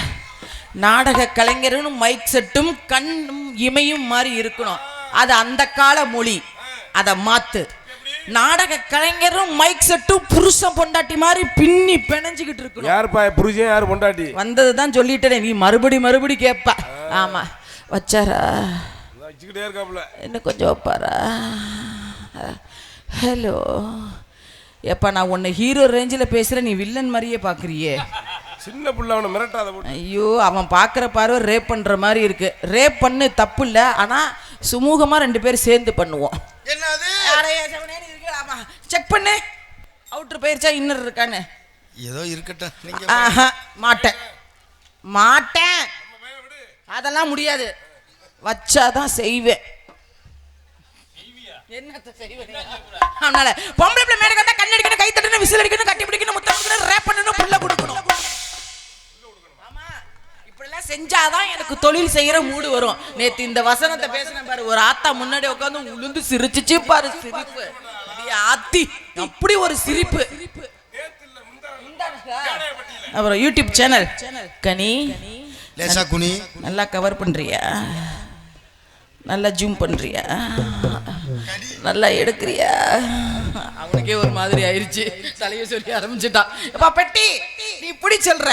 நாடக கலைஞரும் மைக் செட்டும் கண்ணும் இமையும் மாதிரி இருக்கணும். அது அந்த கால மொழி, அதை மாத்து. நாடக கலைஞரும் மைக் செட்டும் புருஷன் பொண்டாட்டி மாதிரி பின்னி பிணைஞ்சுக்கிட்டு இருக்கணும். யாருப்பா புருஷன் யாரு பொண்டாட்டி? வந்தது தான் சொல்லிட்டேனே, நீ மறுபடி கேட்ப. ஆமா வச்சாரா? வச்சுக்கிட்டே இருக்காப்புல. இன்னும் கொஞ்சம் வைப்பாரா? ஹலோ எப்பா, நான் உன்னை ஹீரோ ரேஞ்சில் பேசுகிறேன், நீ வில்லன் மாதிரியே பார்க்குறியே. சின்ன புள்ள அவனை மிரட்டாத போட்டு. ஐயோ, அவன் பார்க்குற பார்வை ரேப் பண்ணுற மாதிரி இருக்கு. ரேப் பண்ணு தப்பு இல்லை, ஆனால் சுமூகமாக 2 பேரும் சேர்ந்து பண்ணுவோம். என்னது? செக் பண்ணு, அவுட்ரு போயிருச்சா இன்னர் இருக்கான்னு. ஏதோ இருக்கட்டும். நீங்க மாட்டேன் அதெல்லாம் முடியாது, வச்சாதான் செய்வேன். என்னத்த செய்வேன்? அதனால பொம்பளை பிள்ளை மேடை கண்டா கண்ணு அடிக்கணும், கை தட்டணும், விசில் அடிக்கணும், கட்டி பிடிக்கணும், முத்தம் கொடுக்கணும், ரேப் பண்ணணும், புள்ள கொடுக்கணும். ஆமா, இப்படிலாம் செஞ்சாதான் எனக்கு தொழில் செய்யற மூடு வரும். நேத்து இந்த வசனத்தை பேசின பாரு, ஒரு ஆத்தா முன்னாடி உட்காந்து உளுந்து சிரிச்சிச்சு பாரு, சிரிப்பு ஆத்தி, அப்படி ஒரு சிரிப்பு. அப்புறம் யூடியூப் சேனல் கனி லேசா குனி, நல்லா கவர் பண்றியா, நல்லா ஜூம் பண்றியா, நல்லா எடுக்கிறியா? அவனுக்கே ஒரு மாதிரி ஆயிடுச்சு, தலையை சொல்லி ஆரம்பிச்சுட்டான். அப்பா பெட்டி, நீ இப்படி சொல்ற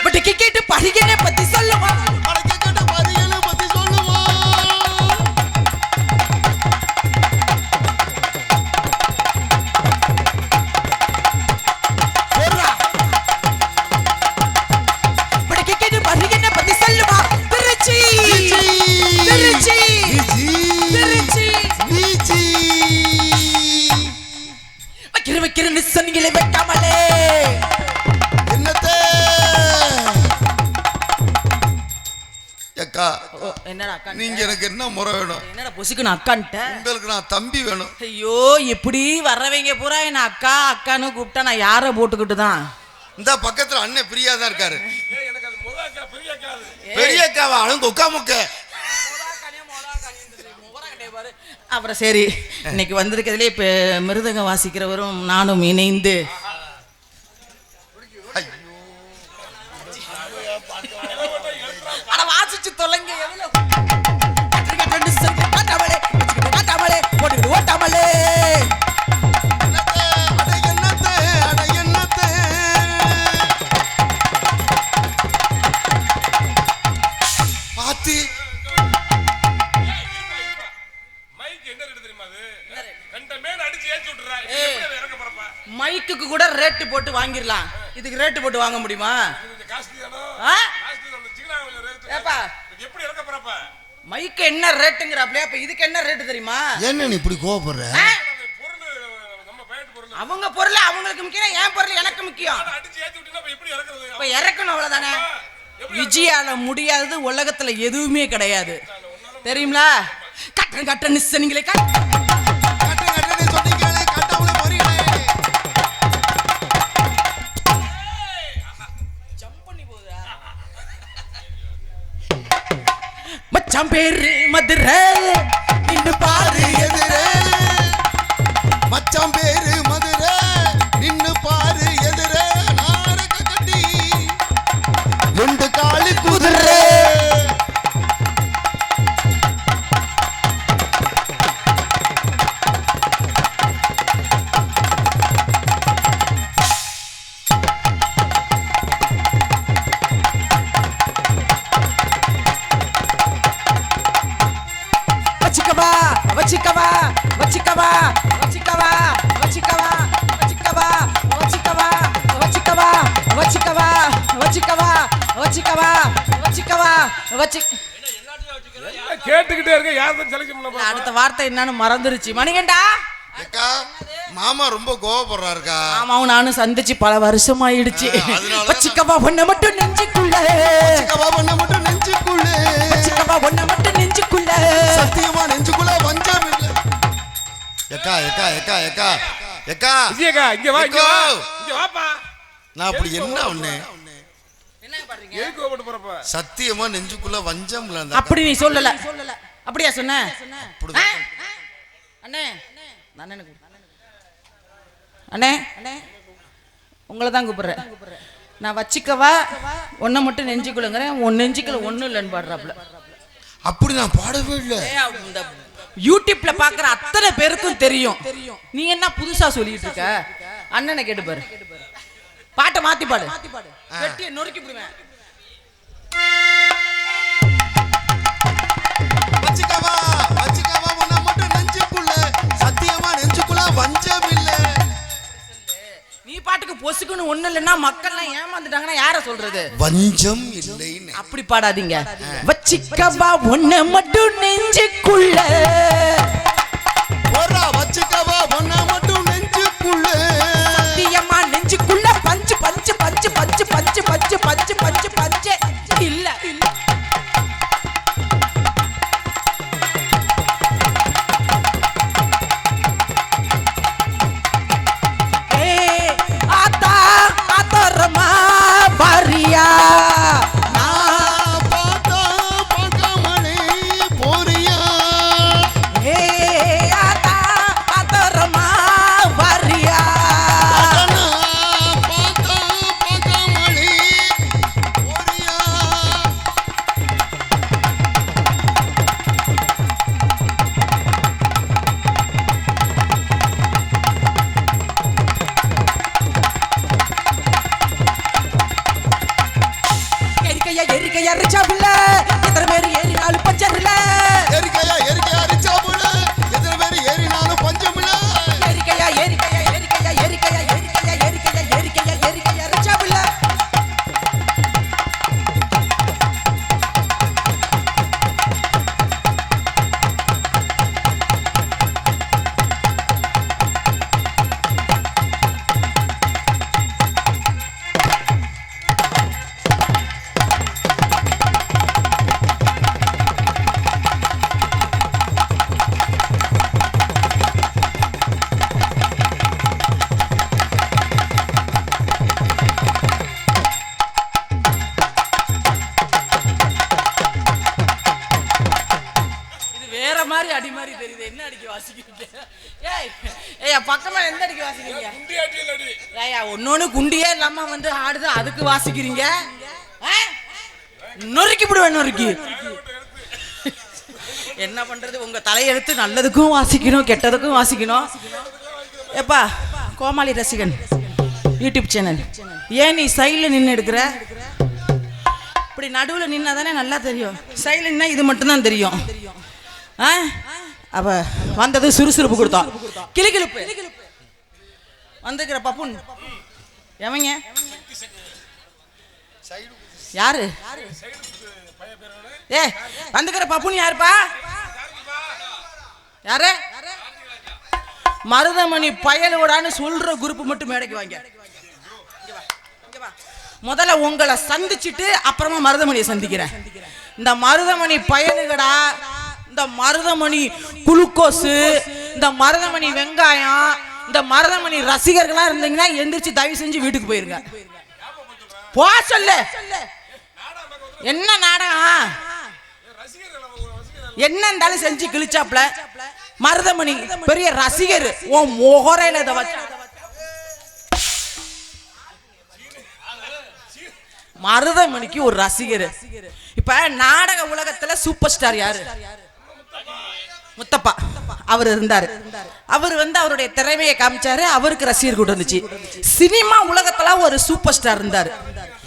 பட் கிக்கெட் பரிகனை பத்தி சொல்லுமா? கிக்கெட் பரிகனை பத்தி சொல்லுமா? பட் கிக்கெட் பரிகனை பத்தி சொல்லுமா? திருச்சி திருச்சி திருச்சி திருச்சி வைக்கிறேன்னு சொன்னீங்களே, வைக்காமலே. என்னத்தே அக்கா, என்னடா அக்கா, நீங்க எனக்கு என்ன முறை வேணும்? என்னடா பொசுக்கு நான் அக்கான்ட்ட? உங்களுக்கு நான் தம்பி வேணும். ஐயோ, எப்படி வர்றவங்க பூரா என்ன அக்கா அக்கான்னு கூப்பிட்டா நான் யாரை போட்டுக்கிட்டு தான்? இந்த பக்கத்துல அண்ணன் பிரியா தான் இருக்காரு. எனக்கு அது முத அக்கா பெரிய அக்கா. பெரிய அக்காவா? அழுங்க உட்கா முக்க. அப்புறம் சரி, இன்னைக்கு வந்திருக்கிறதுலே இப்போ மிருதங்கம் வாசிக்கிறவரும் நானும் இணைந்து வாசிச்சு தொலைங்க. ஓட்டாமலே சக்தி மைக் என்ன ரேட் தெரியுமா அது? கண்ட மேல அடிச்சு ஏத்தி விட்டுறா. எப்படி இறக்க போறப்ப? மைக்குக்கு கூட ரேட்டு போட்டு வாங்கிடலாம், இதுக்கு ரேட்டு போட்டு வாங்க முடியுமா? இது காஸ்ட்லி தானோ? ஆ? காஸ்ட்லி தான். சிக்கனா ரேட். ஏப்பா எப்படி இறக்க போறப்ப? மைக்கு என்ன ரேட்டுங்கிறாப்லையா? அப்ப இதுக்கு என்ன ரேட்டு தெரியுமா? என்ன நீ இப்படி கோவப்படுற? பொருள் நம்ம பேண்ட் பொருள் அவங்க பொருள் அவங்களுக்கு முக்கியம், என் பொருள் எனக்கு முக்கியம். அடிச்சு ஏத்தி விட்டீங்கன்னா அப்ப எப்படி இறக்குறது? இப்ப இறக்கணும் அவ்வளவுதானே. விஜயால முடியாதது உலகத்துல எதுவுமே கிடையாது தெரியுங்களா? கட்டண கட்ட நிச்சனிங்களே கட்டணே சொன்னீங்களே, கட்டவுல மறியலே. மச்சான் பேரு மதுரை நின்னு பாரு எதிரே மச்சான் பேரு மதுரை நின்னு பாரு எதிரே நாரக கட்டி 2 காலு குதிரை. வச்சிக்கவா வச்சிக்கவா வச்சிக்கவா வச்சிக்கவா வச்சிக்கவா வச்சிக்கவா வச்சிக்கவா வச்சிக்கவா வச்சிக்கவா வச்சிக்கவா வச்சிக்கவா வச்சிக்கவா வச்சி கேட்டுக்கிட்டே இருக்க. யாரும் செலக்ட் பண்ண போறா? அடுத்த வார்த்தை என்னன்னு மறந்துருச்சு. மணிகண்டா அக்கா மாமா ரொம்ப கோவப்படுறாருக்கா. ஆமாவும் நானும் சந்திச்சு பல வருஷம் ஆயிடுச்சு. அதனால வச்சிக்கவா ஒன்ன மட்டும் நெஞ்சுக்குள்ள, வச்சிக்கவா பண்ண மட்டும் நெஞ்சுக்குள்ள, வச்சிக்கவா ஒன்ன மட்டும் நெஞ்சுக்குள்ள, சத்தியமா நெஞ்சுக்குள்ள வஞ்சம் இல்ல. எக்கா எக்கா எக்கா எக்கா எக்கா விஜயக்கா இங்க வா, இங்க வா, இங்க வாப்பா. நான் அப்படி என்ன ஒண்ணு என்ன பண்றீங்க? எதுக்கு கோபப்பட்டு போறப்ப? சத்தியமா நெஞ்சுக்குள்ள வஞ்சம் இல்ல. அந்த அப்படி நீ சொல்லல. அப்படியா சொன்ன? அப்படிதான். அண்ணே அண்ணே அண்ணே உங்களை தான் கூப்பிடுறேன். நான் வச்சிக்கவா ஒன்ன மட்டும் நெஞ்சுக்குள்ளங்கிறேன், உன் நெஞ்சுக்குள்ள ஒண்ணும் இல்லைன்னு பாடுறாப்புல. அப்படி நான் பாடவே இல்லை. இந்த யூடியூப்ல பாக்குற அத்தனை பேருக்கும் தெரியும். நீ என்ன புதுசா சொல்லிட்டு இருக்க? அண்ணனை கேட்டு பாரு, பாட்டை மாத்தி பாடு, வெட்டியை நொறுக்கி விடுவேன். வச்சிக்கவா வச்சிக்கவா உன்னை மட்டும் நெஞ்சுக்குள்ள, சத்தியமா நெஞ்சுக்குள்ள வஞ்சம் இல்ல. நீ பாட்டுக்கு பொசுக்குன்னு ஒண்ணு இல்லைன்னா மக்கள்லாம் ஏமாந்துட்டாங்கன்னா யார சொல்றது? வஞ்சம் இல்லைன்னு அப்படி பாடாதீங்க. வச்சிக்கவா ஒன்ன மட்டும் நெஞ்சுக்குள்ள, போறா வச்சிக்கவா உன்னை மட்டும் நெஞ்சுக்குள்ள, சத்தியமா நெஞ்சுக்குள்ள பஞ்சு பஞ்சு பஞ்சு பஞ்சு பஞ்சு பஞ்சு பஞ்சு பஞ்சு பஞ்சு இல்ல. பாரியா நான் பார்த்தா பார்க்காமலே போறியா, ஏ ஆதா ஆதரமா பாரியா நான் பார்த்தா பார்க்காமலே போறியா. எரிக்கையா எரிக்கையா ரிச்சாபுல்ல எத்தனை பேர் ஏறினாலும் பஞ்சர்ல, எரிக்கையா எரிக்கையா ரிச்சாபுல எத்தனை பேர் ஏறினாலும் பஞ்சம் இல்ல. எரிக்கையா எரிக்கையா எரிக்கையா எரிக்கையா எரிக்கையா எரிக்கையா எரிக்கையா எரிக்கையா ரிச்சாபுல்ல. மாதிரி அடி மாதிரி தெரியுது. என்ன அடிக்க வாசிக்கிறீங்க? ஏய் ஏய் பக்கமா எந்த அடிக்க வாசிக்கிறீங்க? குண்டி அடியில் அடி. ஏய் ஒன்னொன்னு குண்டியே இல்லாம வந்து ஆடுது, அதுக்கு வாசிக்கிறீங்க? நொறுக்கி விடுவேன் நொறுக்கி. என்ன பண்றது, உங்க தலையெழுத்து நல்லதுக்கும் வாசிக்கணும் கெட்டதுக்கும் வாசிக்கணும். ஏப்பா கோமாளி ரசிகன் யூடியூப் சேனல், ஏன் நீ சைடில் நின்று எடுக்கிற? இப்படி நடுவில் நின்னா தானே நல்லா தெரியும். சைலண்ட்னா இது மட்டும்தான் தெரியும். அவ வந்தது சுறுசுறுப்பு கொடுத்தோம். கிளிகிழிப்பு வந்துக்கிற பப்புன் எவங்க யாரு? ஏ வந்துக்கிற பப்புன் யாருப்பா? யாரு? மருதமணி பயலோடான்னு சொல்ற குரூப் மட்டும் மேடைக்கு வாங்க. முதல்ல உங்களை சந்திச்சுட்டு அப்புறமா மருதமணியை சந்திக்கிறேன். இந்த மருதமணி பயலுகடா, இந்த மருதமணி குளுக்கோஸு, இந்த மருதமணி வெங்காயம், இந்த மருதமணி ரசிகர்களா இருந்தீங்கன்னா எந்திரிச்சு தயவு செஞ்சு வீட்டுக்கு போயிருங்க. போ சொல்லு. என்ன நாடகம் என்ன இருந்தாலும் செஞ்சு கிழிச்சாப்ல. மருதமணி பெரிய ரசிகர். உன் முகரையில இதை வச்சு மருதமணிக்கு ஒரு ரசிகர். இப்ப நாடக உலகத்துல சூப்பர் ஸ்டார் யாரு? முத்தப்பா. அவர் இருந்தாரு. அவர் அவருடைய திறமையை காமிச்சாரு. அவருக்கு ரசிகர் கூட்டம் இருந்துச்சு. சினிமா உலகத்துல ஒரு சூப்பர் ஸ்டார் இருந்தாரு,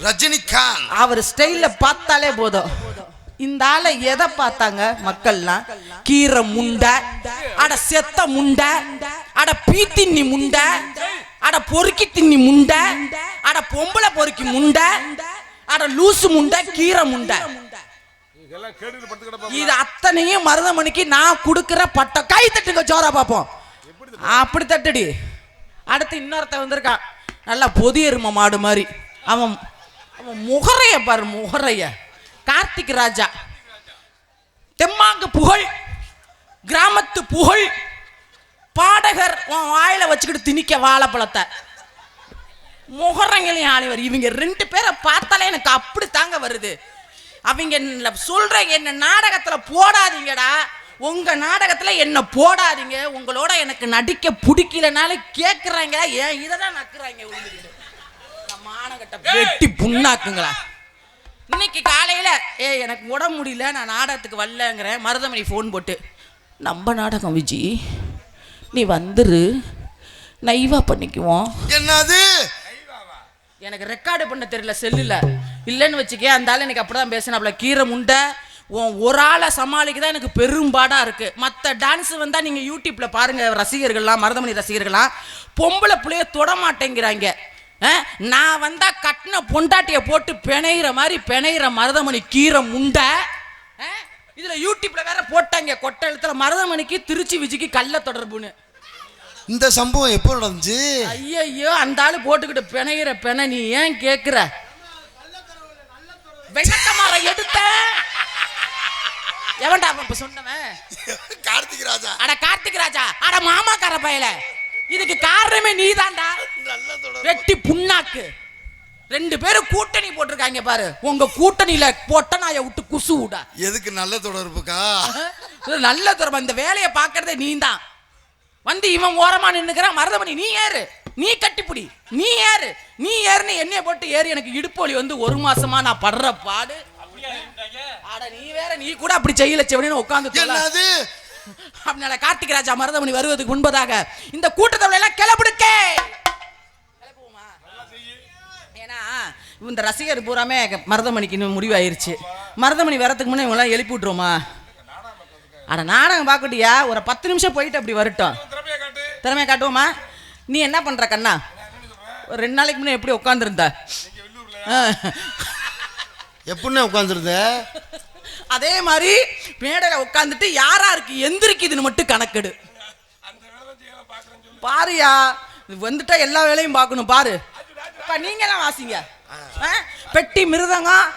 ரஜினிகாந்த். அவர் ஸ்டைல பார்த்தாலே போதும். இந்த ஆளை எதை பார்த்தாங்க மக்கள்லாம்? கீரை முண்டை, அட செத்த முண்டை, அட பீத்தின்னி முண்டை, அட பொறுக்கி தின்னி முண்டை, அட பொம்பளை பொறுக்கி முண்டை, அட லூசு முண்டை, கீரை முண்டை. இது அத்தனையும் மருதமணிக்கு நான் கொடுக்கிற பட்டம். கை தட்டுங்க ஜோரா பாப்போம். அப்படி தட்டுடி. அடுத்து இன்னொருத்த வந்திருக்கான், நல்லா பொதியரும மாடு மாதிரி. அவன் முகரைய பாரு, முகரைய. கார்த்திக் ராஜா, தெம்மாங்கு புகழ், கிராமத்து புகழ் பாடகர். வாயில வச்சுக்கிட்டு திணிக்க வாழைப்பழத்தை. முகரங்களையும் ஆளைவர். இவங்க ரெண்டு பேரை பார்த்தாலே எனக்கு அப்படி தாங்க வருது. அவங்க சொல்ற என்ன நாடகத்துல போடாதீங்கடா, உங்க நாடகத்துல என்ன போடாதீங்க, உங்களோட எனக்கு நடிக்க பிடிக்கலனாலும் கேட்குறாங்க. ஏன் இதைதான் நக்குறாங்க. மானகட்ட வெட்டி புண்ணாக்குங்களா. இன்னைக்கு காலையில எனக்கு உடம்பு முடியல, நான் நாடகத்துக்கு வரலங்கிறேன். மருதமணி ஃபோன் போட்டு, நம்ம நாடகம் விஜி நீ வந்துரு, நைவா பண்ணிக்குவோம். என்னது? எனக்கு ரெக்கார்டு பண்ண தெரியல செல்லுல. இல்லைன்னு வச்சுக்க, அந்த ஆள் எனக்கு அப்படிதான் பேசினாப்ல. கீரை முண்டை, ஒரு ஆளை சமாளிக்க தான் எனக்கு பெரும்பாடாக இருக்கு. மற்ற டான்ஸ் வந்தால் நீங்கள் யூடியூப்ல பாருங்க, ரசிகர்கள்லாம், மருதமணி ரசிகர்கள்லாம் பொம்பளை பிள்ளைய தொட மாட்டேங்கிறாங்க. நான் வந்தா கட்டின பொண்டாட்டியை போட்டு பிணையிற மாதிரி பிணையிற மருதமணி கீரை முண்டை. இதுல யூடியூப்ல வேற போட்டாங்க கொட்டை எழுத்துல, மருதமணிக்கு திருச்சி விஜிக்கு கள்ள தொடர்புன்னு. இந்த சம்பவம் எப்போ நடந்துச்சு? ஐயோ, அந்த ஆளு போட்டுக்கிட்டு பிணையிற பெண நீ ஏன் கேக்குற? வெள்ளக்கமார எடுத்த எவன்டா இப்ப சொன்னவன்? கார்த்திக் ராஜா. அட கார்த்திக் ராஜா, அட மாமாக்கார பயல, இதுக்கு காரணமே நீதான்டா. வெட்டி புண்ணாக்கு. ரெண்டு பேரும் கூட்டணி போட்டிருக்காங்க பாரு. உங்க கூட்டணியில போட்ட நாயை விட்டு குசு விடா. எதுக்கு நல்ல தொடர்புக்கா? நல்ல தொடர்பு. இந்த வேலையை பாக்குறதே நீ தான். வந்து இவன் ஓரமா நின்னுக்கிற மருதமணி நீ ஏறு, நீ கட்டிப்புடி, நீ ஏறு, நீ ஏறுன்னு என்னைய போட்டு ஏறி எனக்கு இடுப்பு வலி வந்து 1 மாசமா நான் படுற பாடு. அட நீ வேற, நீ கூட அப்படி செய்யல செவனு உட்கார்ந்து. என்னது? அதனால கார்த்திக் ராஜா மருதமணி வருவதற்கு முன்பதாக இந்த கூட்டத்தொடர் எல்லாம் கிளப்பிடுக்கே. ஏன்னா இந்த ரசிகர் பூராமே மருதமணிக்கு முடிவாயிருச்சு. மருதமணி வரதுக்கு முன்னே இவங்களாம் எழுப்பி விட்டுருவோமா? அட நாடகம் பார்க்கட்டியா, ஒரு 10 நிமிஷம் போயிட்டு அப்படி வரட்டும். திறமையை காட்டுவோமா? நீ என்ன பண்ற கண்ணா? ஒரு 2 நாளைக்கு முன்னே எப்படி உட்காந்துருந்த? எப்படின்னு உட்காந்துருந்த? அதே மாதிரி மேடையில் உட்காந்துட்டு யாராருக்கு எந்திரிக்குதுன்னு மட்டும் கணக்கெடு. பாருயா, வந்துட்டா எல்லா வேலையும் பார்க்கணும் பாரு. நீங்களாம் வாசிங்க. பெட்டி மிருதங்கம்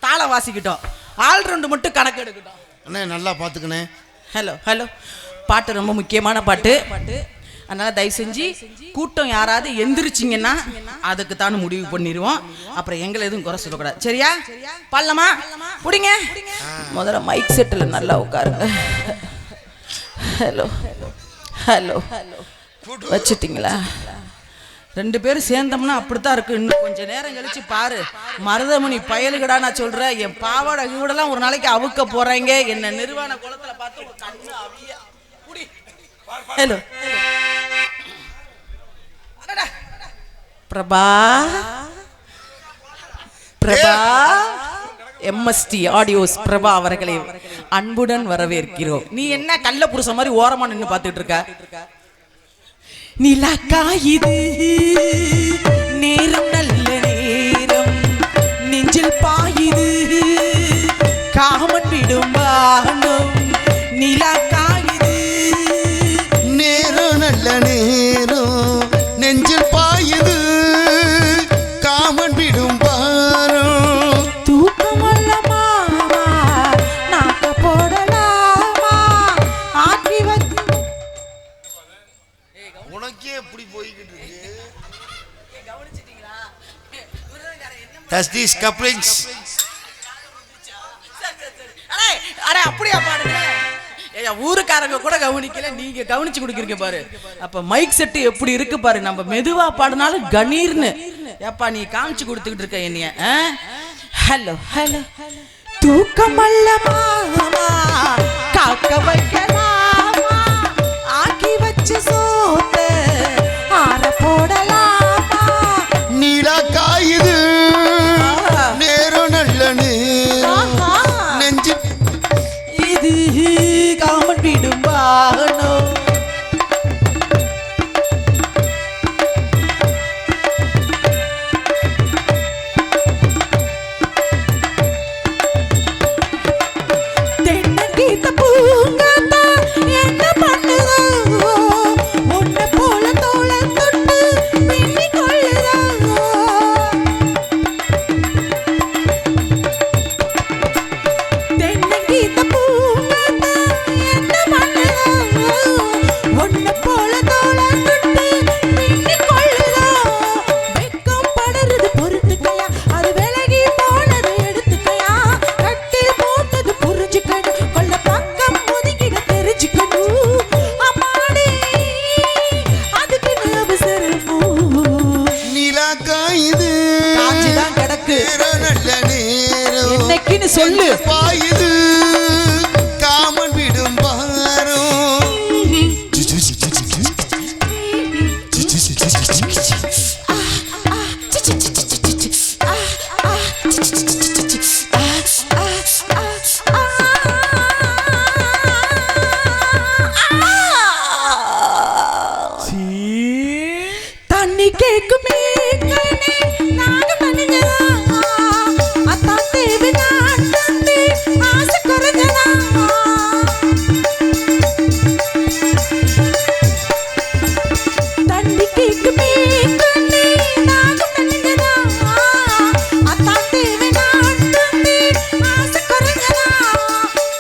தாளம் வாசிக்கிட்டோம், ஆல்ரவுண்டு மட்டும் கணக்கு எடுக்கட்டும். அண்ணே நல்லா பார்த்துக்கணே. ஹலோ ஹலோ, பாட்டு ரொம்ப முக்கியமான பாட்டு. அதனால தயவு செஞ்சு கூட்டம் யாராவது எந்திரிச்சிங்கன்னா அதுக்கு தான் முடிவு பண்ணிடுவோம். அப்புறம் எங்களை எதுவும் குறை சொல்லக்கூடாது, சரியா? பல்லமா பிடிங்க. முதல்ல மைக் செட்டில் நல்லா உட்காருங்க. Hello hello வச்சுட்டிங்களா? 2 பேரும் சேர்ந்தோம்னா அப்படித்தான் இருக்கு. இன்னும் கொஞ்சம் நேரம் கழிச்சு பாரு, மருதமணி பயலுகடா நான் சொல்றேன். என் பாவாடை கூடலாம் ஒரு நாளைக்கு அவுக்க போறாங்க. என்ன நிர்வாண குளத்துல பார்த்து ஒரு கண்ணு அவிய குடி. Hello Prabha, Prabha MST audios Prabha அவர்களை அன்புடன் வரவேற்கிறோம். நீ என்ன கள்ள புருஷ மாதிரி ஓரமா நின்று பார்த்துட்டு இருக்க? நிலக்கா இது நேரம் நல்ல நேரம் நெஞ்சில் பாயுது காமன் விடும் வானம். நிலக்கா இது நேரம் நல்ல நேரம் நெஞ்சில் பாயுது காமன் விடும் பாரம். தூக்கம் அல்லமா நாக்க போடலாமா ஆக்கி வச்சு. உனக்கே எப்படி போய்கிட்டு இருக்கு? Does these couplings அட அப்படியே பாடுங்க. ஊருக்காரங்க கூட கவனிக்கல, நீங்க கவனிச்சு கொடுக்குறீங்க பாரு. அப்ப மைக் செட்டு எப்படி இருக்கு பாரு. நம்ம மெதுவா பாடினாலும் கணீர்னு ஏப்பா நீ காமிச்சு கொடுத்துக்கிட்டு இருக்க என்னைய. ஹலோ ஹலோ தூக்கம் அல்லமா காக்க வைக்கலாமா ஆக்கி வச்சு சோத்த ஆற போடலாமா. நீலா காயுது நேரம் நல்ல நேரம் நெஞ்சு இது காமன் விடும் வாகனம். தென்னங்கீத்த பூங்காத்தா என்ன பண்ணுதோ உன்னை போல தோளை தொட்டு பின்னி கொள்ளுதோ. தென்னங்கீத்த பூங்காத்தா என்ன பண்ணுதோ உன்னை போல தோளை தொட்டு பின்னி கொள்ளுதோ. வெக்கம் படருது பொறுத்துக்கையா அது விலகி போனது எடுத்துக்கையா கட்டில் போட்டது புரிஞ்சுக்கணும் கொள்ள பக்கம் ஒதுக்கிட தெரிஞ்சுக்கணும். அம்மாடி அதுக்கு அவசரமோ நீலா காயுது காஞ்சிதான் கிடக்கு. நேரம் நல்ல நேரம் என்னைக்குன்னு சொல்லு. பாயுது காமன் விடும் பாரம். தண்ணி கேக்குமே கண்ணே நாங்க மனிதனா அத்தான் தேவி நான் தந்தி ஆசை குறைஞ்சனா. தண்ணி கேக்குமே கண்ணே நாங்க மனிதனா அத்தான் தேவி நான் தந்தி ஆசை குறைஞ்சனா.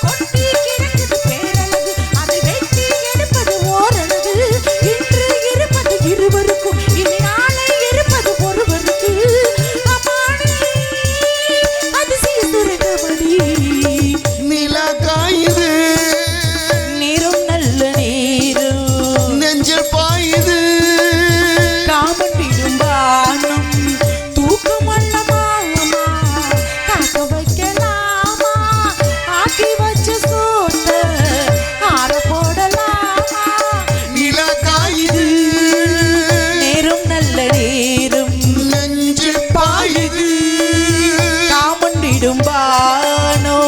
கொட்டி கிடக்குது பேரழகு அதை வெட்டி எடுப்பது ஓரழகு. இன்று இருப்பது இருவருக்கும் இனி நாளை இருப்பது ஒருவருக்கு. அம்மாடி அதிசய சுரகமணி நீலா காயுது நேரம் நல்ல நேரம் நெஞ்சில் பாயுது காமன் விடும் வானம். தூக்கம் அல்லமா காக்க வைக்கலாமா ஆக்கி வச்ச சோத்த ஆற போடலாமா. நீலா காயுது நேரம் நல்ல நேரம் நெஞ்சில் பாயுது காமன் விடும் வானோ.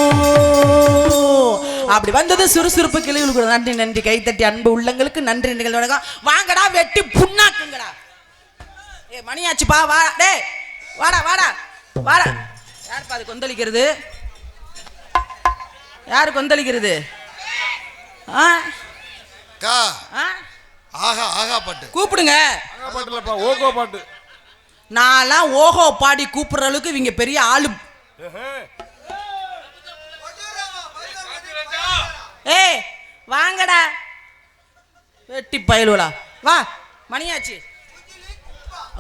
அப்படி வந்தது சுறுசுறுப்பு கிளிகளுக்கு நன்றி நன்றி. கைத்தட்டி அன்பு உள்ளங்களுக்கு நன்றி. நிகழ்வு வணக்கம். வாங்கடா வெட்டி புண்ணாக்குங்கடா. ஏ மணியாச்சுப்பா வா டே வாடா வாடா வாடா. யாருப்பா அது கொந்தளிக்கிறது? யாரு கொந்தளிக்கிறது? ஆ கா ஆ ஆஹா ஆஹா பாட்டு கூப்பிடுங்க. பாட்டுலப்பா ஓகோ பாட்டு. நான்லாம் ஓஹோ பாடி கூப்பிடுற அளவுக்கு இவங்க பெரிய ஆளு. ஏய் வாங்கடா வெட்டி பயலுடா வா. மணியாச்சு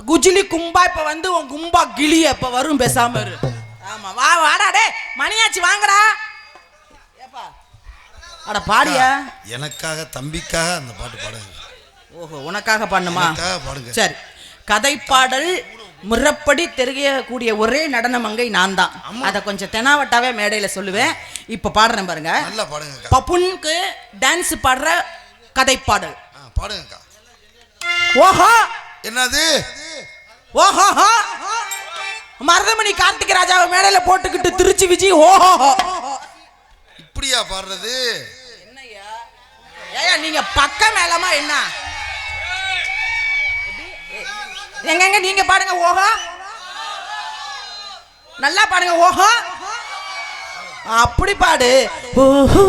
குஜிலி கும்பா இப்ப வந்து உன் கும்பா கிளிய இப்ப வரும் பேசாம இரு. ஆமா வா வாடா டே மணியாச்சு வாங்கடா. ஏப்பா அட பாடியா? எனக்காக தம்பிக்காக அந்த பாட்டு பாடுங்க. ஓஹோ உனக்காக பாடணுமா? எனக்காக பாடுங்க. சரி கதைப்பாடல் முறைப்படி தெரியக்கூடிய ஒரே நடன மங்கை நான் தான். அதை கொஞ்சம் தெனாவட்டாவே மேடையில் சொல்லுவேன். இப்போ பாடுறேன் பாருங்க. நல்லா பாடுங்க. பப்புனுக்கு டான்ஸ் பாடுற கதைப்பாடல் மருதமணி கார்த்திகை ராஜாவை மேடையில போட்டுக்கிட்டு திருச்சி விஜய் ஓஹோ இப்படியா பாடுறது? என்னய்யா ஏயா நீங்க பக்க மேலமா என்ன எங்க நீங்க பாடுங்க ஓஹோ நல்லா பாடுங்க ஓஹோ அப்படி பாடு ஓஹோ